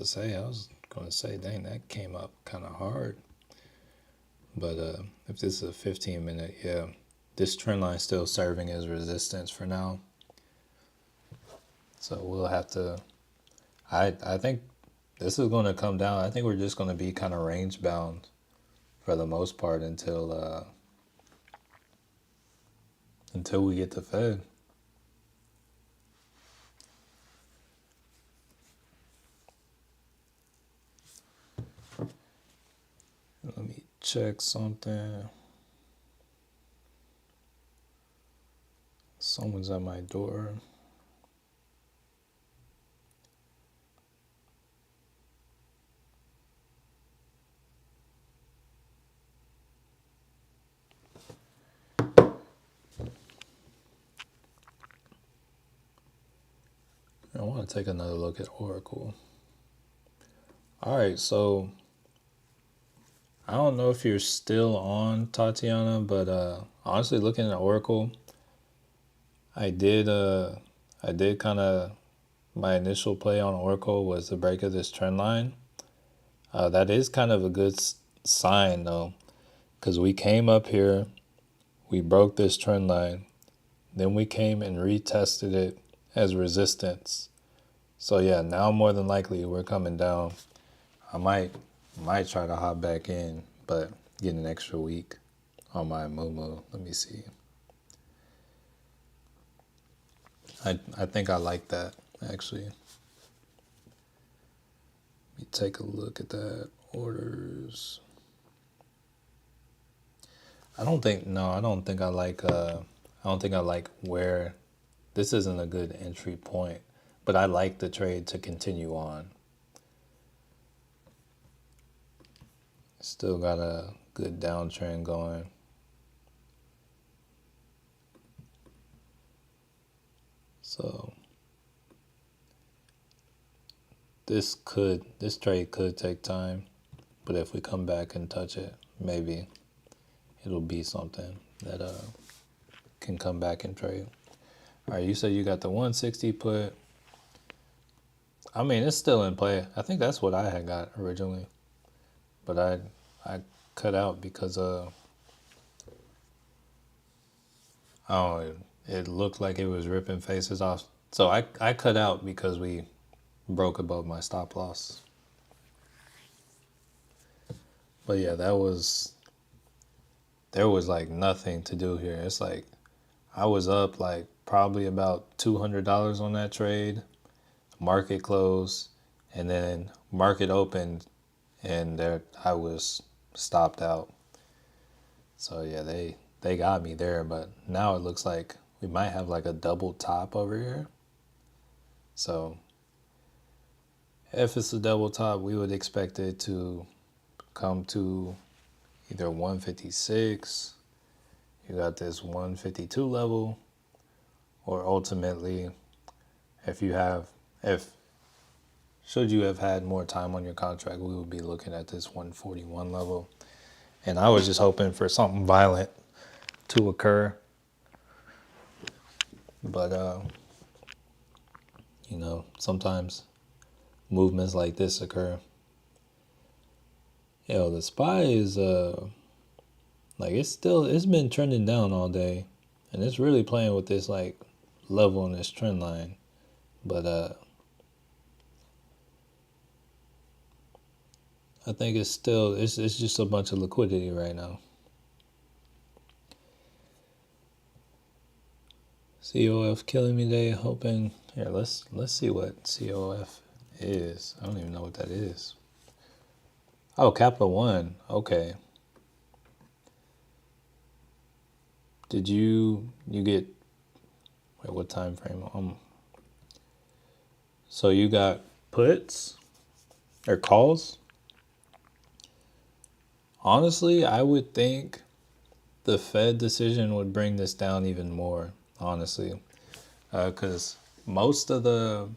to say, dang, that came up kind of hard. But if this is a 15-minute, yeah, this trend line is still serving as resistance for now. So we'll have to, I think this is going to come down. I think we're just going to be kind of range bound for the most part until we get the Fed. Let me check something. Someone's at my door. I want to take another look at Oracle. All right, so I don't know if you're still on, Tatiana, but honestly, looking at Oracle, I did kind of, my initial play on Oracle was the break of this trend line. That is kind of a good sign though, because we came up here, we broke this trend line, then we came and retested it as resistance. So yeah, now more than likely we're coming down. I might try to hop back in, but get an extra week on my Moomoo. Let me see. I think I like that, actually. Let me take a look at that. Orders. I don't think I like where this isn't a good entry point, but I like the trade to continue on. Still got a good downtrend going. So this trade could take time, but if we come back and touch it, maybe it'll be something that can come back and trade. All right, you said you got the 160 put. I mean, it's still in play. I think that's what I had got originally, but I cut out because it looked like it was ripping faces off. So I cut out because we broke above my stop loss. But yeah, there was like nothing to do here. It's like I was up like probably about $200 on that trade. Market closed, and then market opened, and there I was stopped out. So yeah, they got me there, but now it looks like we might have like a double top over here. So if it's a double top, we would expect it to come to either 156, you got this 152 level, or ultimately, should you have had more time on your contract, we would be looking at this 141 level. And I was just hoping for something violent to occur. But, sometimes movements like this occur. The SPY is, it's been trending down all day. And it's really playing with this, like, level in this trend line. But, I think it's still it's just a bunch of liquidity right now. COF killing me today, hoping here, let's see what COF is. I don't even know what that is. Oh, Capital One. Okay. Did you get wait, what time frame? So you got puts or calls? Honestly, I would think the Fed decision would bring this down even more, honestly. Because most of the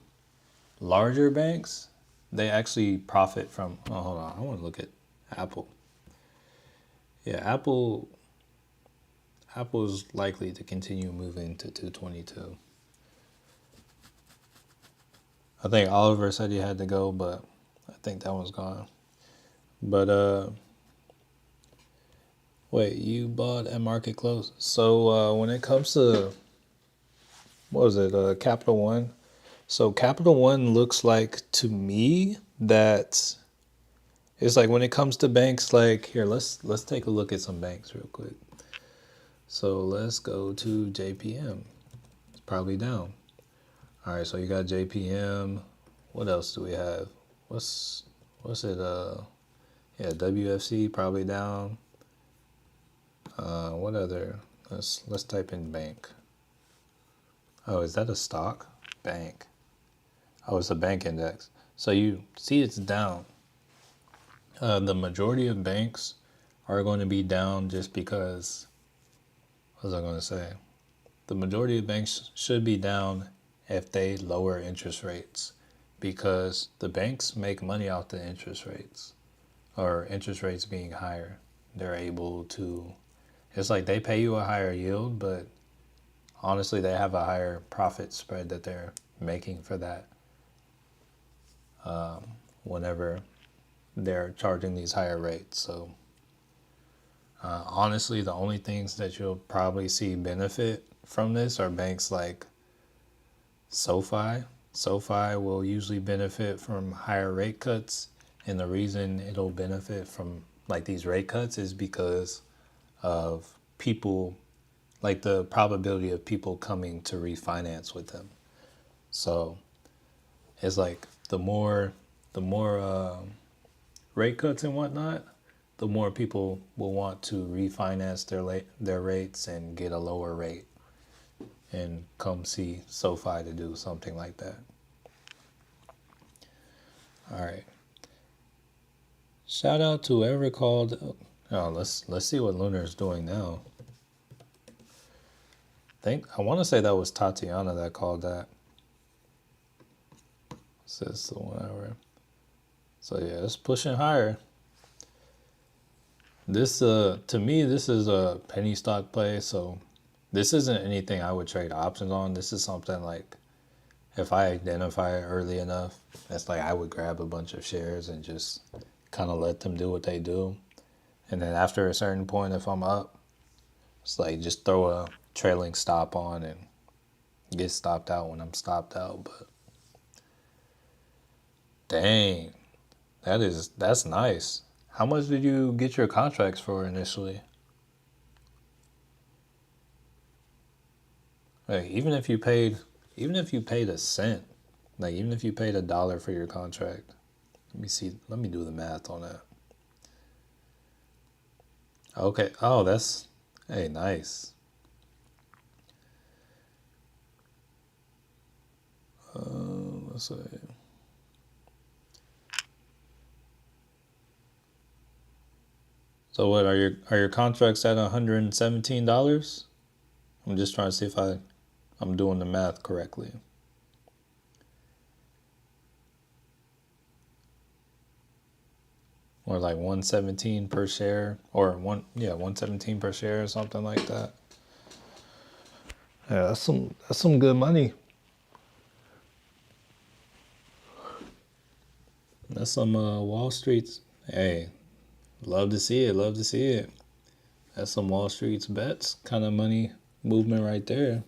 larger banks, they actually profit from. Oh, hold on. I want to look at Apple. Yeah, Apple's likely to continue moving to 222. I think Oliver said he had to go, but I think that one's gone. But wait, you bought at market close. So when it comes to what was it, Capital One? So Capital One looks like to me that it's like when it comes to banks, like here, let's take a look at some banks real quick. So let's go to JPM. It's probably down. All right, so you got JPM. What else do we have? What's it? Yeah, WFC probably down. What other? Let's type in bank. Oh, is that a stock? Bank. Oh, it's a bank index. So you see it's down. The majority of banks are going to be down just because, what was I going to say? The majority of banks should be down if they lower interest rates because the banks make money off the interest rates or interest rates being higher. They're able to, it's like they pay you a higher yield, but honestly, they have a higher profit spread that they're making for that whenever they're charging these higher rates. So honestly, the only things that you'll probably see benefit from this are banks like SoFi. SoFi will usually benefit from higher rate cuts, and the reason it'll benefit from like these rate cuts is because of people, like the probability of people coming to refinance with them. So it's like the more rate cuts and whatnot, the more people will want to refinance their rates and get a lower rate and come see SoFi to do something like that. All right. Shout out to whoever called. Oh, let's see what Lunar is doing now. I want to say that was Tatiana that called that. Says the 1 hour. So yeah, it's pushing higher. This to me this is a penny stock play, so this isn't anything I would trade options on. This is something like if I identify it early enough, it's like I would grab a bunch of shares and just kind of let them do what they do. And then after a certain point, if I'm up, it's like just throw a trailing stop on and get stopped out when I'm stopped out. But dang, that's nice. How much did you get your contracts for initially? Like even if you paid a cent, like even if you paid $1 for your contract, let me do the math on that. Okay, oh hey, nice. Let's see. So what are your contracts at $117? I'm just trying to see if I'm doing the math correctly. Or like 117 per share, or 117 per share or something like that. Yeah, that's some good money. That's some Wall Street's. Hey, love to see it. Love to see it. That's some Wall Street's bets kind of money movement right there.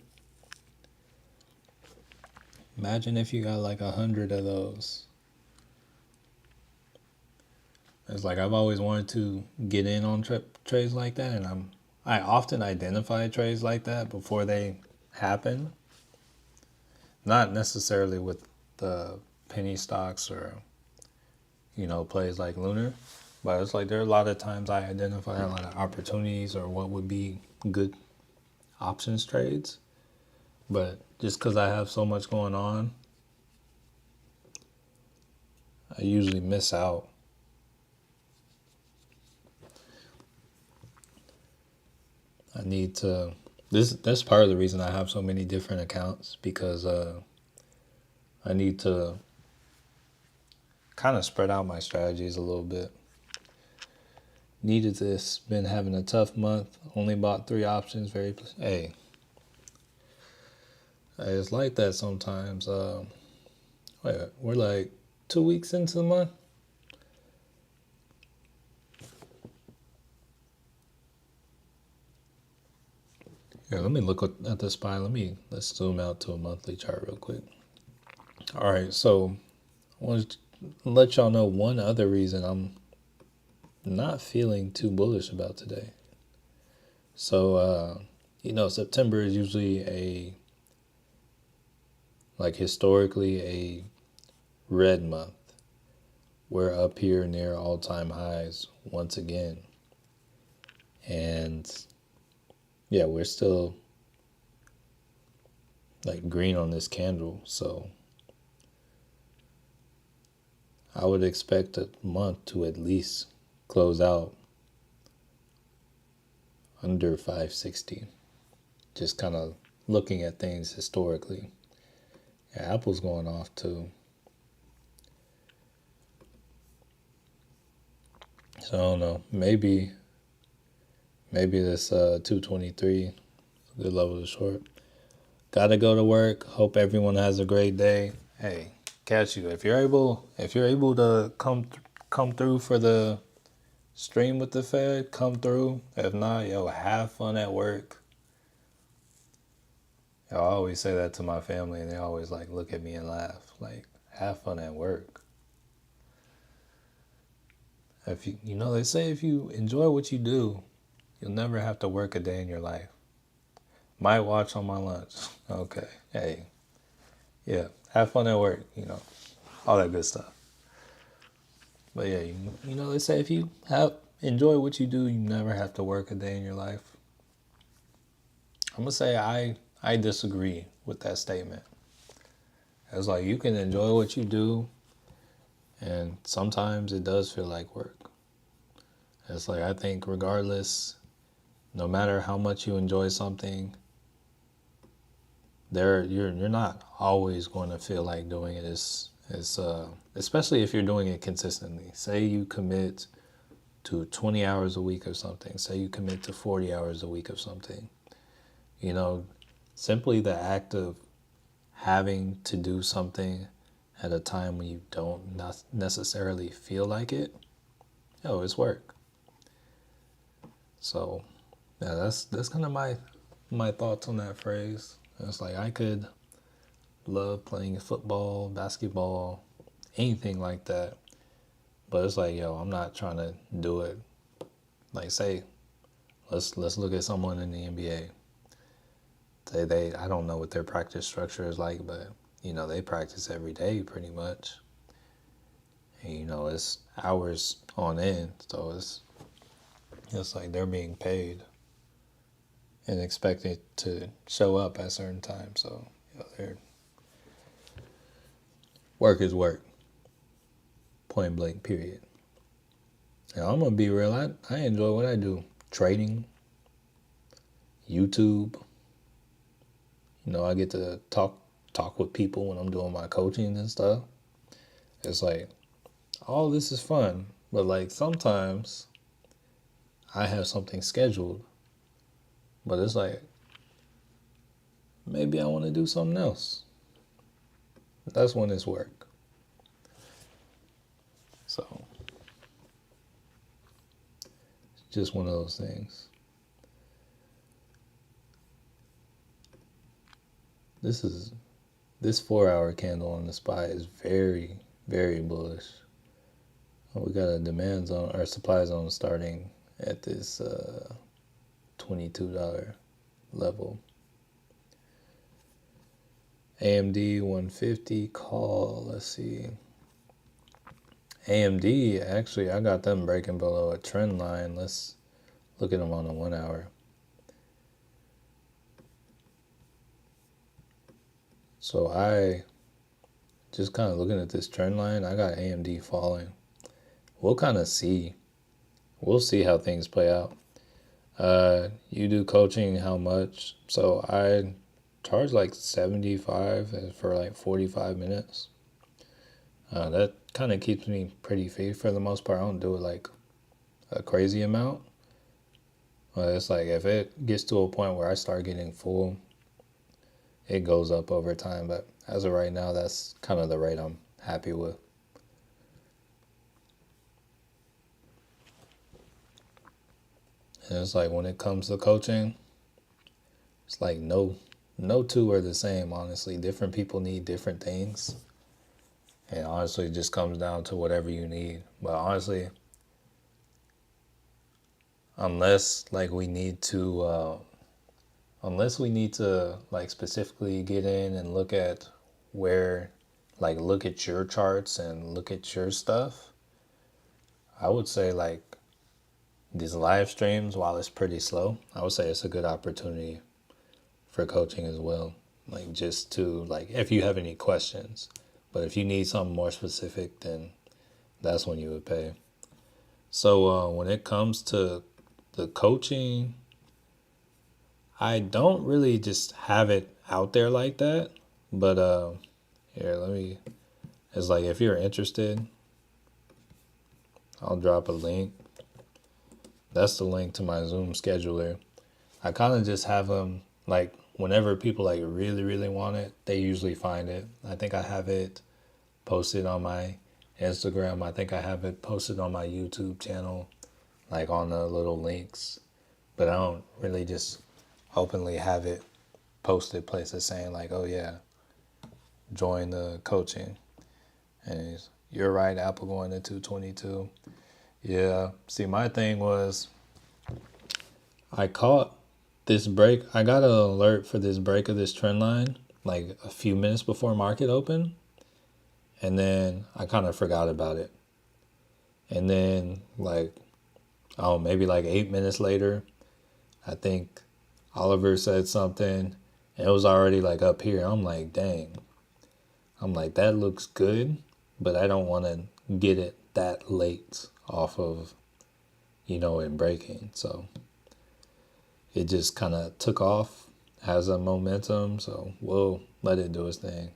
Imagine if you got like 100 of those. It's like I've always wanted to get in on trades like that, and I often identify trades like that before they happen. Not necessarily with the penny stocks or plays like Lunar, but it's like there are a lot of times I identify a lot of opportunities or what would be good options trades, but just because I have so much going on, I usually miss out. I need to. That's part of the reason I have so many different accounts because I need to kind of spread out my strategies a little bit. Needed this. Been having a tough month. Only bought 3 options. Hey, it's like that sometimes. Wait, we're like 2 weeks into the month. Here, let me look at the SPY. Let's zoom out to a monthly chart real quick. All right, so I want to let y'all know one other reason I'm not feeling too bullish about today. So, September is usually historically a red month. We're up here near all-time highs once again. And yeah, we're still like green on this candle. So I would expect a month to at least close out under 560. Just kind of looking at things historically. Yeah, Apple's going off too. So I don't know. Maybe this 223 is a good level to short. Gotta go to work. Hope everyone has a great day. Hey, catch you if you're able to come through for the stream with the Fed. Come through. If not, have fun at work. I always say that to my family, and they always look at me and laugh. Like, have fun at work. If they say if you enjoy what you do, you'll never have to work a day in your life. Might watch on my lunch. Okay. Hey. Yeah. Have fun at work. All that good stuff. But yeah, they say if you enjoy what you do, you never have to work a day in your life. I'm gonna say I disagree with that statement. It's like you can enjoy what you do, and sometimes it does feel like work. It's like I think regardless, no matter how much you enjoy something, you're not always going to feel like doing it. Especially if you're doing it consistently. Say you commit to 20 hours a week of something. Say you commit to 40 hours a week of something. Simply the act of having to do something at a time when you don't not necessarily feel like it, it's work. So, yeah, that's kind of my thoughts on that phrase. It's like I could love playing football, basketball, anything like that, but it's like, I'm not trying to do it. Like, say, let's look at someone in the NBA. I don't know what their practice structure is like, but they practice every day pretty much. And it's hours on end, so it's like they're being paid and expected to show up at certain times. So their work is work. Point blank, period. And I'm gonna be real. I enjoy what I do. Trading, YouTube. I get to talk with people when I'm doing my coaching and stuff. It's like all this is fun, but sometimes I have something scheduled, but it's like maybe I want to do something else. That's when it's work. So it's just one of those things. This 4-hour candle on the SPY is very, very bullish. We got a demand zone or supply zone starting at this $22 level. AMD 150 call. Let's see. AMD, actually, I got them breaking below a trend line. Let's look at them on the 1 hour. So I just kind of looking at this trend line, I got AMD falling. We'll kind of see. We'll see how things play out. You do coaching, how much? So I charge like 75 for like 45 minutes. That kind of keeps me pretty fit for the most part. I don't do it like a crazy amount. But it's like if it gets to a point where I start getting full, it goes up over time. But as of right now, that's kind of the rate I'm happy with. And it's like when it comes to coaching, it's like no two are the same, honestly. Different people need different things. And honestly, it just comes down to whatever you need. But honestly, unless we need to like specifically get in and look at where, like look at your charts and look at your stuff, I would say like these live streams, while it's pretty slow, I would say it's a good opportunity for coaching as well. Like just to like if you have any questions. But if you need something more specific, then that's when you would pay. So when it comes to the coaching, I don't really just have it out there like that. But here, it's like if you're interested, I'll drop a link. That's the link to my Zoom scheduler. I kind of just have them like whenever people like really, really want it, they usually find it. I think I have it posted on my Instagram. I think I have it posted on my YouTube channel, like on the little links. But I don't really just openly have it posted places saying like, oh yeah, join the coaching. And you're right, Apple going to 222. Yeah. See, my thing was I caught this break. I got an alert for this break of this trend line like a few minutes before market open. And then I kind of forgot about it. And then like, oh, maybe like 8 minutes later, I think Oliver said something and it was already like up here. I'm like, dang. I'm like, that looks good, but I don't want to get it that late off of, it breaking. So it just kind of took off, has a momentum. So we'll let it do its thing.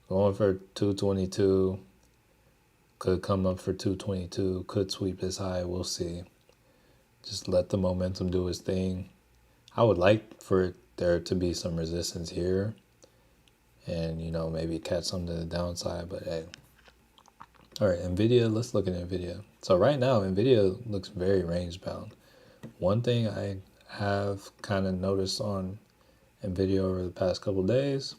Going for 222, could come up for 222, could sweep this high. We'll see. Just let the momentum do its thing. I would like for there to be some resistance here and, maybe catch some to the downside, but hey. All right, NVIDIA, let's look at NVIDIA. So right now, NVIDIA looks very range bound. One thing I have kind of noticed on NVIDIA over the past couple days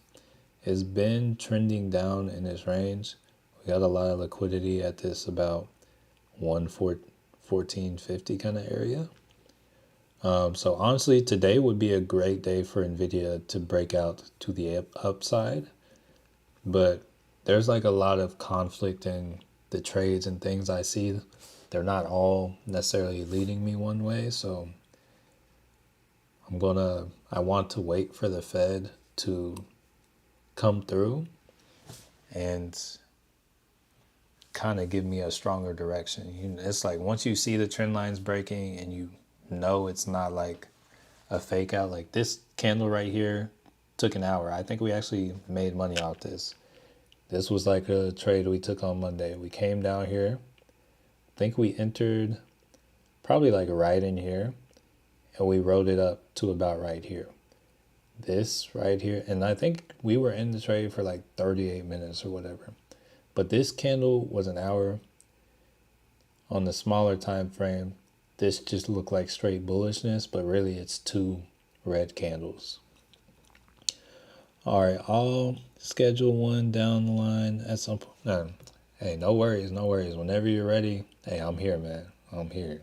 has been trending down in this range. We got a lot of liquidity at this about 114.50 kind of area. So honestly, today would be a great day for NVIDIA to break out to the upside. But there's like a lot of conflict in the trades and things I see. They're not all necessarily leading me one way. So I want to wait for the Fed to come through and kind of give me a stronger direction. It's like once you see the trend lines breaking and you know it's not like a fake out, like this candle right here took an hour. I think we actually made money off this. This was like a trade we took on Monday. We came down here. I think we entered probably like right in here and we rode it up to about right here. This right here. And I think we were in the trade for like 38 minutes or whatever. But this candle was an hour. On the smaller time frame, this just looked like straight bullishness, but really it's two red candles. All right, I'll schedule one down the line at some point. Hey, no worries, no worries. Whenever you're ready, hey, I'm here, man. I'm here.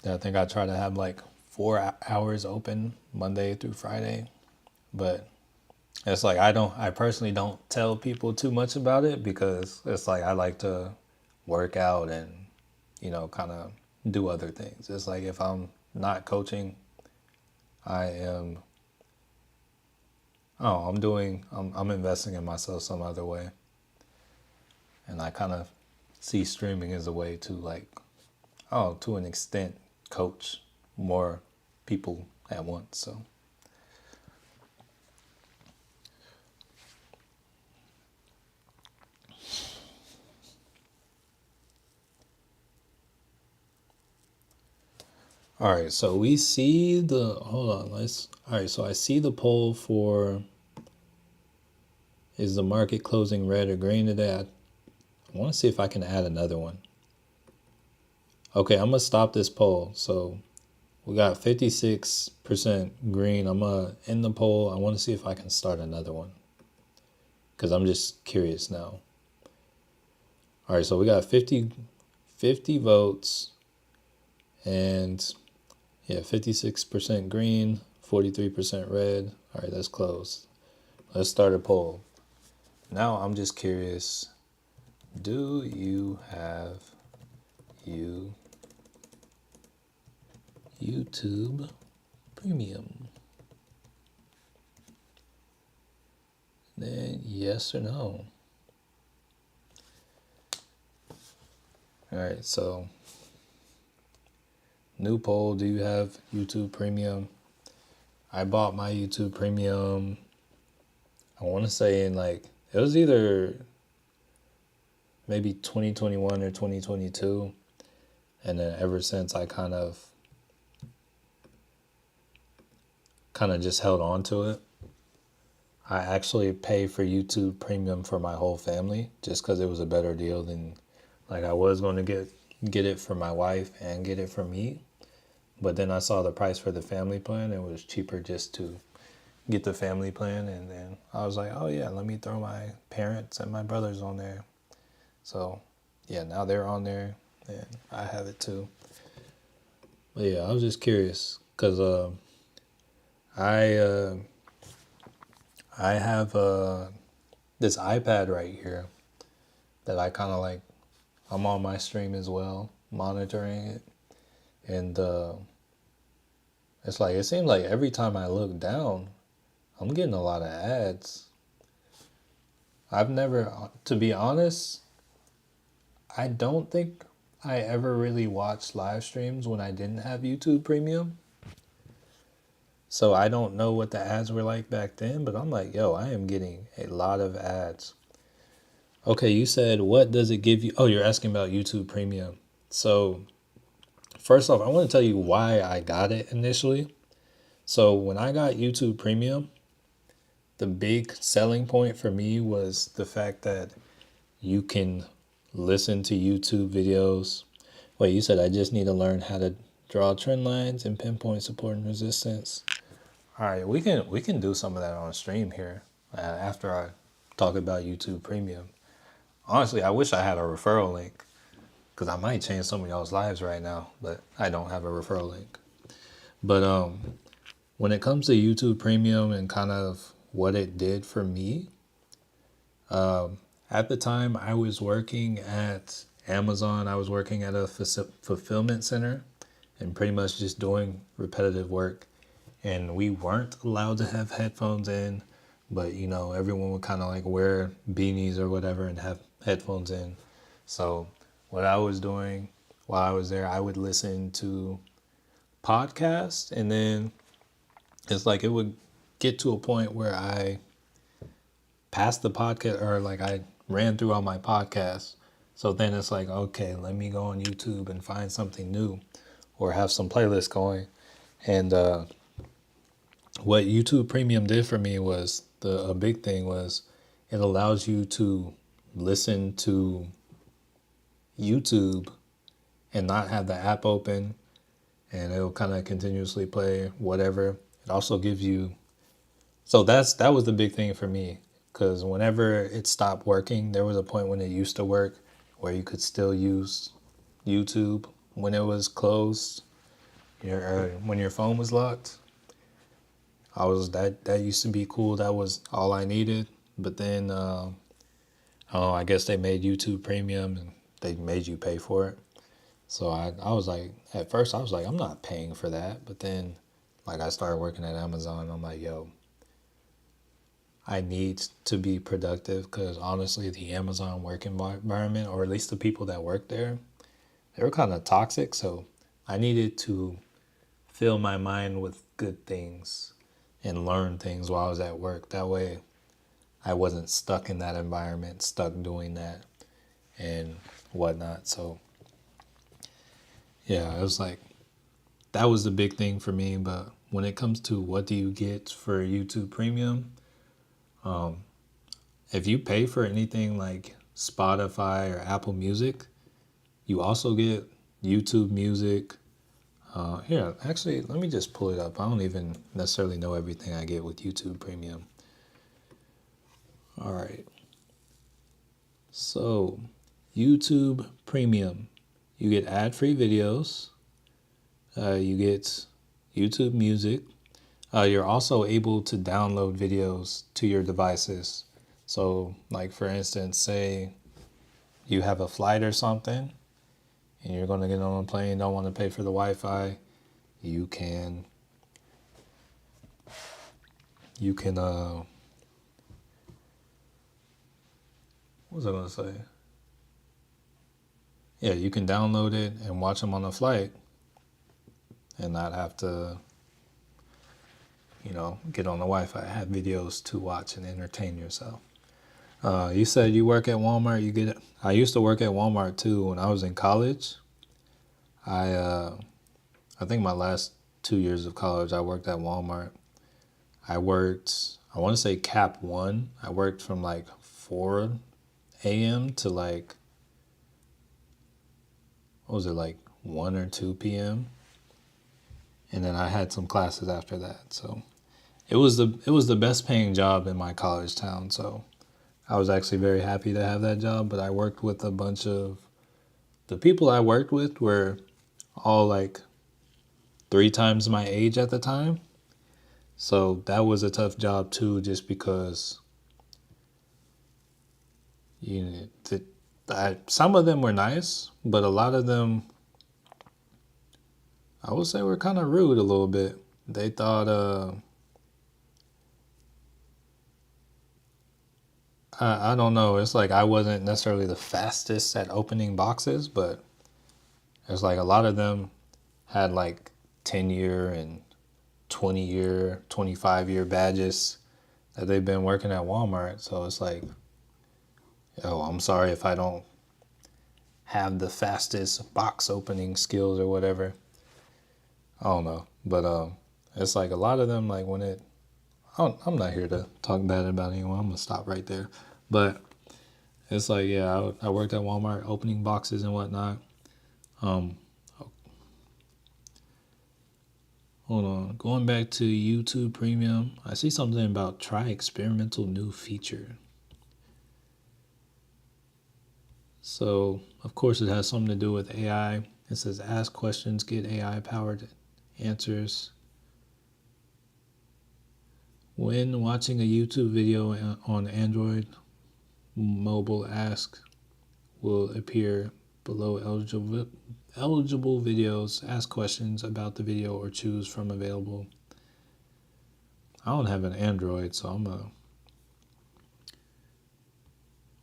I think I try to have like 4 hours open Monday through Friday, but it's like I personally don't tell people too much about it because it's like I like to work out and, kind of do other things. It's like if I'm not coaching, I am, I'm investing in myself some other way. And I kind of see streaming as a way to like, to an extent, coach more people at once. So, all right. So we see hold on. All right. So I see the poll for, is the market closing red or green today? I want to see if I can add another one. Okay. I'm going to stop this poll. So we got 56% green. I'm going to end the poll. I want to see if I can start another one because I'm just curious now. All right, so we got 50 votes and 56% green, 43% red. All right, that's close. Let's start a poll. Now I'm just curious, do you have YouTube Premium? Then yes or no. All right, so new poll, do you have YouTube Premium? I bought my YouTube Premium, I want to say in like, it was either maybe 2021 or 2022. And then ever since I kind of just held on to it. I actually pay for YouTube Premium for my whole family just because it was a better deal than like I was going to get it for my wife and get it for me. But then I saw the price for the family plan. It was cheaper just to get the family plan. And then I was like, oh yeah, let me throw my parents and my brothers on there. So yeah, now they're on there and I have it too. But yeah, I was just curious because I have this iPad right here that I kind of like. I'm on my stream as well, monitoring it, and it's like it seems like every time I look down, I'm getting a lot of ads. I've never, to be honest, I don't think I ever really watched live streams when I didn't have YouTube Premium. So I don't know what the ads were like back then, but I'm like, yo, I am getting a lot of ads. Okay, you said, what does it give you? Oh, you're asking about YouTube Premium. So first off, I want to tell you why I got it initially. So when I got YouTube Premium, the big selling point for me was the fact that you can listen to YouTube videos. Wait, you said I just need to learn how to draw trend lines and pinpoint support and resistance. All right, we can do some of that on stream here after I talk about YouTube Premium. Honestly, I wish I had a referral link because I might change some of y'all's lives right now, but I don't have a referral link. But when it comes to YouTube Premium and kind of what it did for me, at the time I was working at Amazon. I was working at a fulfillment center and pretty much just doing repetitive work. And we weren't allowed to have headphones in, but everyone would kind of like wear beanies or whatever and have headphones in. So what I was doing while I was there, I would listen to podcasts, and then it's like it would get to a point where I passed the podcast, or like I ran through all my podcasts. So then it's like, okay, let me go on YouTube and find something new or have some playlists going. And what YouTube Premium did for me was a big thing was it allows you to listen to YouTube and not have the app open, and it'll kind of continuously play whatever. It also gives you, so that was the big thing for me. because whenever it stopped working, there was a point when it used to work where you could still use YouTube when it was closed, when your phone was locked. That used to be cool. That was all I needed. But then, I guess they made YouTube Premium and they made you pay for it. So I was like, at first I was like, I'm not paying for that. But then, like, I started working at Amazon. I'm like, yo, I need to be productive because honestly, the Amazon work environment, or at least the people that work there, they were kind of toxic. So I needed to fill my mind with good things and learn things while I was at work. That way I wasn't stuck in that environment, stuck doing that and whatnot. So yeah, it was like, that was the big thing for me. But when it comes to what do you get for YouTube Premium, if you pay for anything like Spotify or Apple Music, you also get YouTube Music. Here, actually, let me just pull it up. I don't even necessarily know everything I get with YouTube Premium. All right. So, YouTube Premium, you get ad-free videos. You get YouTube Music. You're also able to download videos to your devices. So, like for instance, say you have a flight or something, and you're going to get on a plane, don't want to pay for the Wi-Fi, you can what was I going to say? Yeah, you can download it and watch them on the flight and not have to, get on the Wi-Fi, have videos to watch and entertain yourself. You said you work at Walmart. I used to work at Walmart too when I was in college. I think my last 2 years of college, I worked at Walmart. I want to say Cap 1. I worked from like 4 a.m. to like, what was it, like 1 or 2 p.m. And then I had some classes after that. So it was the best paying job in my college town. So I was actually very happy to have that job. But I worked with the people I worked with were all like 3 times my age at the time. So that was a tough job too, just because some of them were nice, but a lot of them, I would say, were kind of rude a little bit. They thought, I don't know, it's like I wasn't necessarily the fastest at opening boxes, but it's like a lot of them had like 10-year and 20-year, 25-year badges that they've been working at Walmart. So it's like, oh, I'm sorry if I don't have the fastest box opening skills or whatever. I don't know. But it's like a lot of them, like I'm not here to talk bad about anyone. I'm going to stop right there. But it's like, yeah, I worked at Walmart opening boxes and whatnot. Hold on. Going back to YouTube Premium, I see something about try experimental new feature. So, of course, it has something to do with AI. It says ask questions, get AI-powered answers. When watching a YouTube video on Android, mobile ask will appear below eligible videos. Ask questions about the video or choose from available. I don't have an Android, so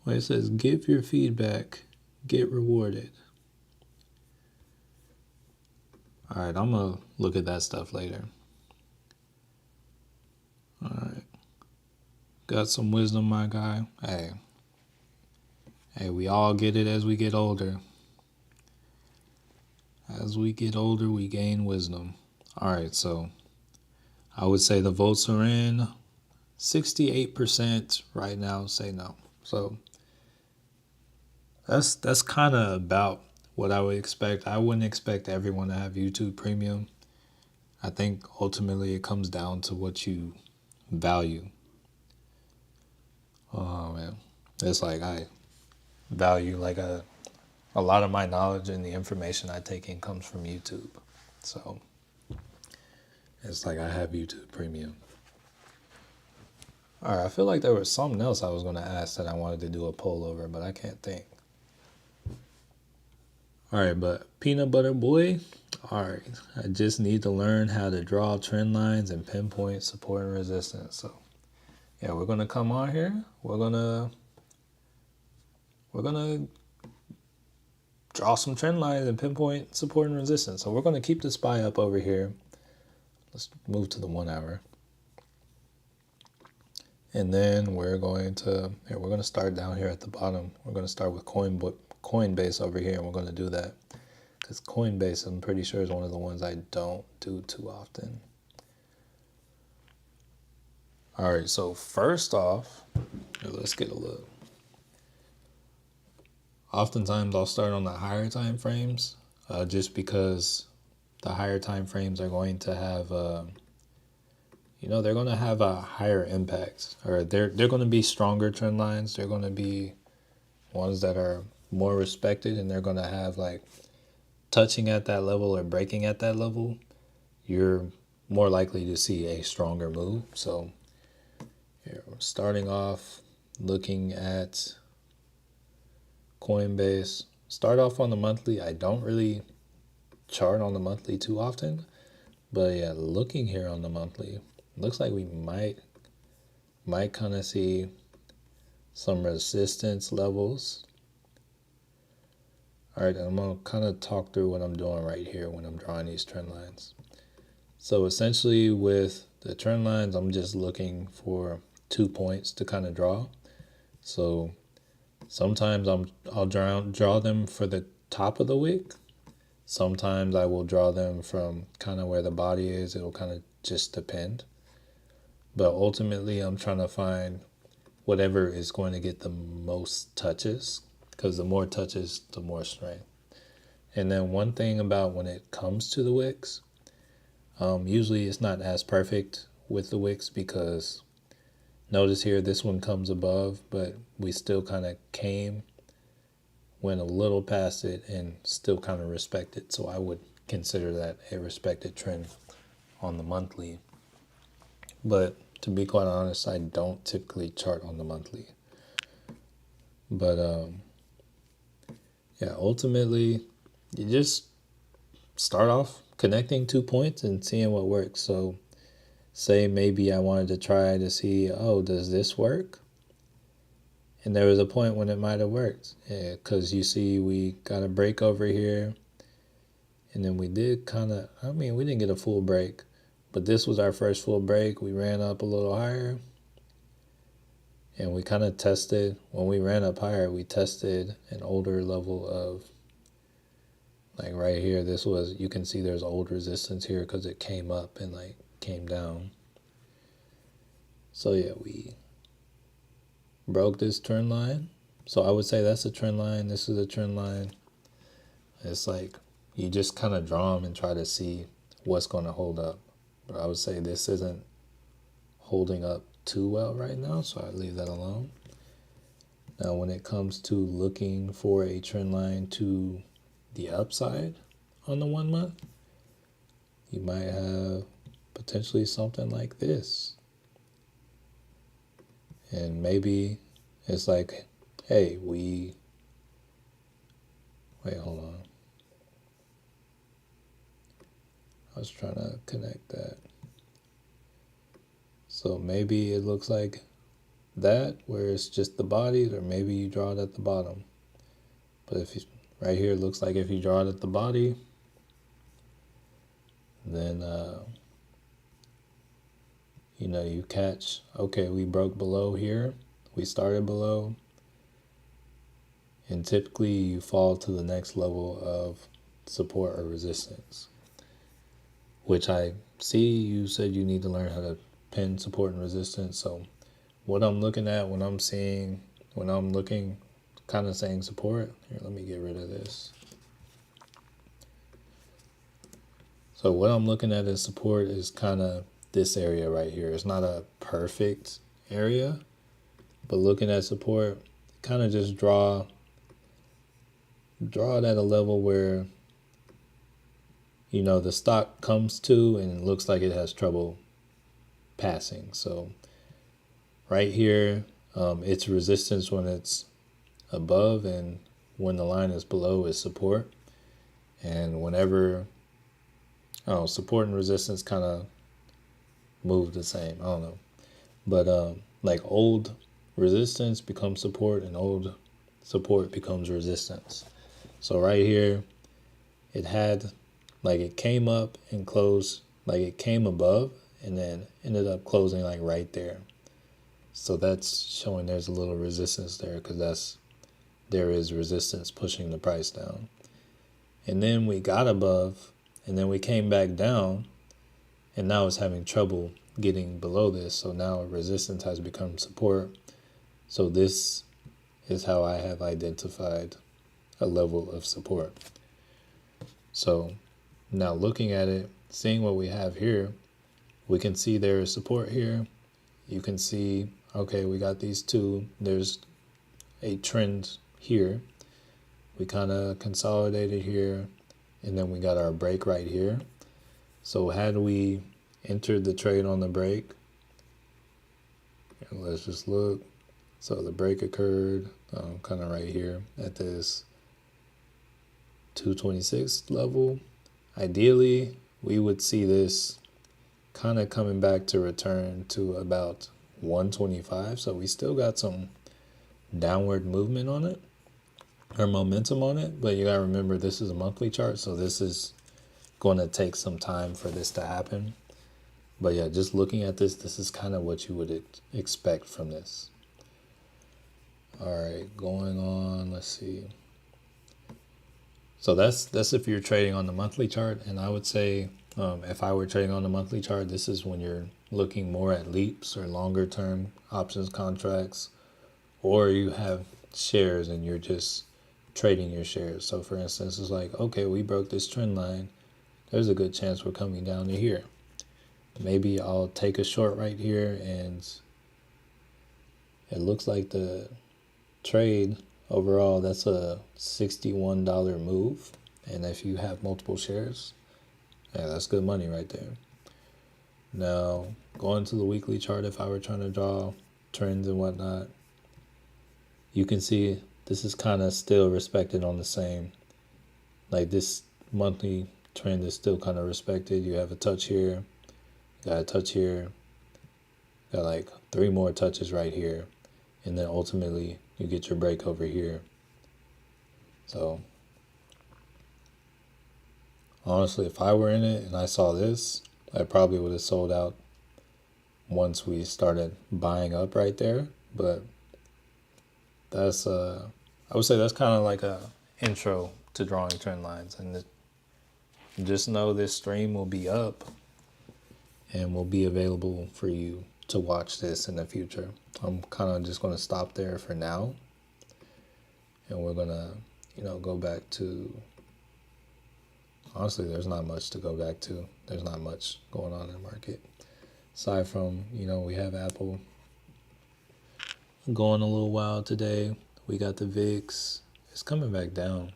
it says give your feedback, get rewarded. All right, I'm going to look at that stuff later. All right. Got some wisdom, my guy. Hey, we all get it as we get older. As we get older, we gain wisdom. All right, so I would say the votes are in. 68% right now say no. So that's kind of about what I would expect. I wouldn't expect everyone to have YouTube Premium. I think ultimately it comes down to what you value. It's like I value like a lot of my knowledge and the information I take in comes from YouTube. So it's like I have YouTube Premium. All right, I feel like there was something else I was going to ask that I wanted to do a poll over, but I can't think. All right, but Peanut Butter Boy, all right, I just need to learn how to draw trend lines and pinpoint support and resistance. So yeah, we're going to come on here. We're going to draw some trend lines and pinpoint support and resistance. So we're going to keep the SPY up over here. Let's move to the 1 hour. And then we're going to start down here at the bottom. We're going to start with Coinbase over here, and we're going to do that because Coinbase, I'm pretty sure, is one of the ones I don't do too often. All right, so first off, let's get a look. Oftentimes I'll start on the higher time frames, just because the higher time frames are going to have they're going to have a higher impact, or they're going to be stronger trend lines. They're going to be ones that are more respected, and they're going to have like touching at that level or breaking at that level. You're more likely to see a stronger move. So here, we're starting off looking at Coinbase. Start off on the monthly. I don't really chart on the monthly too often, but yeah, looking here on the monthly, looks like we might kind of see some resistance levels. All right, I'm going to kind of talk through what I'm doing right here when I'm drawing these trend lines. So essentially with the trend lines, I'm just looking for 2 points to kind of draw. So sometimes I'll draw them for the top of the wick. Sometimes I will draw them from kind of where the body is. It'll kind of just depend. But ultimately, I'm trying to find whatever is going to get the most touches, because the more touches, the more strength. And then one thing about when it comes to the wicks, usually it's not as perfect with the wicks, because notice here this one comes above, but we still kind of went a little past it and still kind of respected. So I would consider that a respected trend on the monthly. But to be quite honest, I don't typically chart on the monthly. But yeah, ultimately, you just start off connecting 2 points and seeing what works. So say maybe I wanted to try to see, oh, does this work? And there was a point when it might have worked. Yeah, because you see we got a break over here. And then we did we didn't get a full break. But this was our first full break. We ran up a little higher. And we kind of tested, when we ran up higher, we tested an older level of, like right here, you can see there's old resistance here because it came up and like came down. So yeah, we broke this trend line. So I would say that's a trend line. This is a trend line. It's like you just kind of draw them and try to see what's going to hold up. But I would say this isn't holding up too well right now, so I leave that alone. Now when it comes to looking for a trend line to the upside on the 1 month, you might have potentially something like this. And maybe it's like, hey, wait, hold on. I was trying to connect that. So maybe it looks like that, where it's just the bodies, or maybe you draw it at the bottom. But right here, it looks like if you draw it at the body, then you catch, okay, we broke below here, we started below, and typically you fall to the next level of support or resistance, which I see you said you need to learn how to pin support and resistance. So what I'm looking at when I'm looking kind of saying support, here, let me get rid of this. So what I'm looking at as support is kind of this area right here. It's not a perfect area, but looking at support, kind of just draw it at a level where, you know, the stock comes to and it looks like it has trouble passing. So right here, it's resistance when it's above, and when the line is below is support. And whenever, support and resistance kind of move the same. I don't know. But like old resistance becomes support and old support becomes resistance. So right here, it had, like, it came up and closed, like it came above and then ended up closing like right there. So that's showing there's a little resistance there, because there is resistance pushing the price down. And then we got above and then we came back down, and now it's having trouble getting below this. So now resistance has become support. So this is how I have identified a level of support. So now looking at it, seeing what we have here, we can see there is support here. You can see, okay, we got these two. There's a trend here. We kind of consolidated here, and then we got our break right here. So had we entered the trade on the break, and let's just look. So the break occurred kind of right here at this 226 level. Ideally, we would see this kind of coming back to return to about 125. So we still got some downward movement on it, or momentum on it, but you gotta remember this is a monthly chart, so this is going to take some time for this to happen. But yeah, just looking at this, this is kind of what you would expect from this. All right, going on, let's see. So that's if you're trading on the monthly chart, and I would say if I were trading on the monthly chart, this is when you're looking more at leaps or longer term options contracts, or you have shares and you're just trading your shares. So for instance, it's like, okay, we broke this trend line. There's a good chance we're coming down to here. Maybe I'll take a short right here, and it looks like the trade overall, that's a $61 move. And if you have multiple shares, yeah, that's good money right there. Now, going to the weekly chart, if I were trying to draw trends and whatnot, you can see this is kind of still respected on the same, like this monthly trend is still kind of respected. You have a touch here, got a touch here, got like 3 more touches right here, and then ultimately you get your break over here. So honestly, if I were in it and I saw this, I probably would have sold out once we started buying up right there. But that's I would say that's kind of like a intro to drawing trend lines, and just know this stream will be up and will be available for you to watch this in the future. I'm kind of just going to stop there for now, and we're going to, go back to, honestly, there's not much to go back to. There's not much going on in the market. Aside from, we have Apple going a little wild today. We got the VIX. It's coming back down.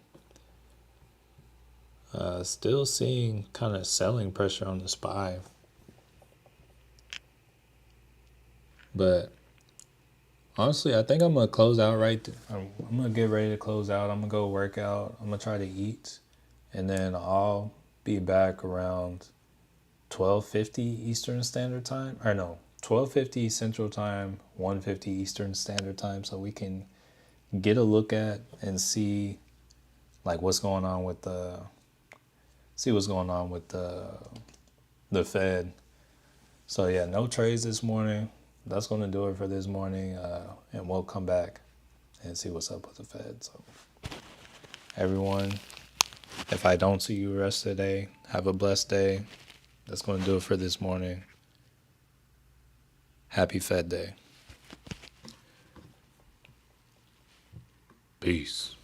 Still seeing kind of selling pressure on the SPY. But honestly, I think I'm going to close out I'm going to get ready to close out. I'm going to go work out. I'm going to try to eat. And then I'll be back around 12:50 Eastern Standard Time. Or no, 12:50 Central Time, 1:50 Eastern Standard Time. So we can get a look at and see like what's going on with the Fed. So yeah, no trades this morning. That's going to do it for this morning, and we'll come back and see what's up with the Fed. So everyone, if I don't see you the rest of the day, have a blessed day. That's going to do it for this morning. Happy Fed Day. Peace.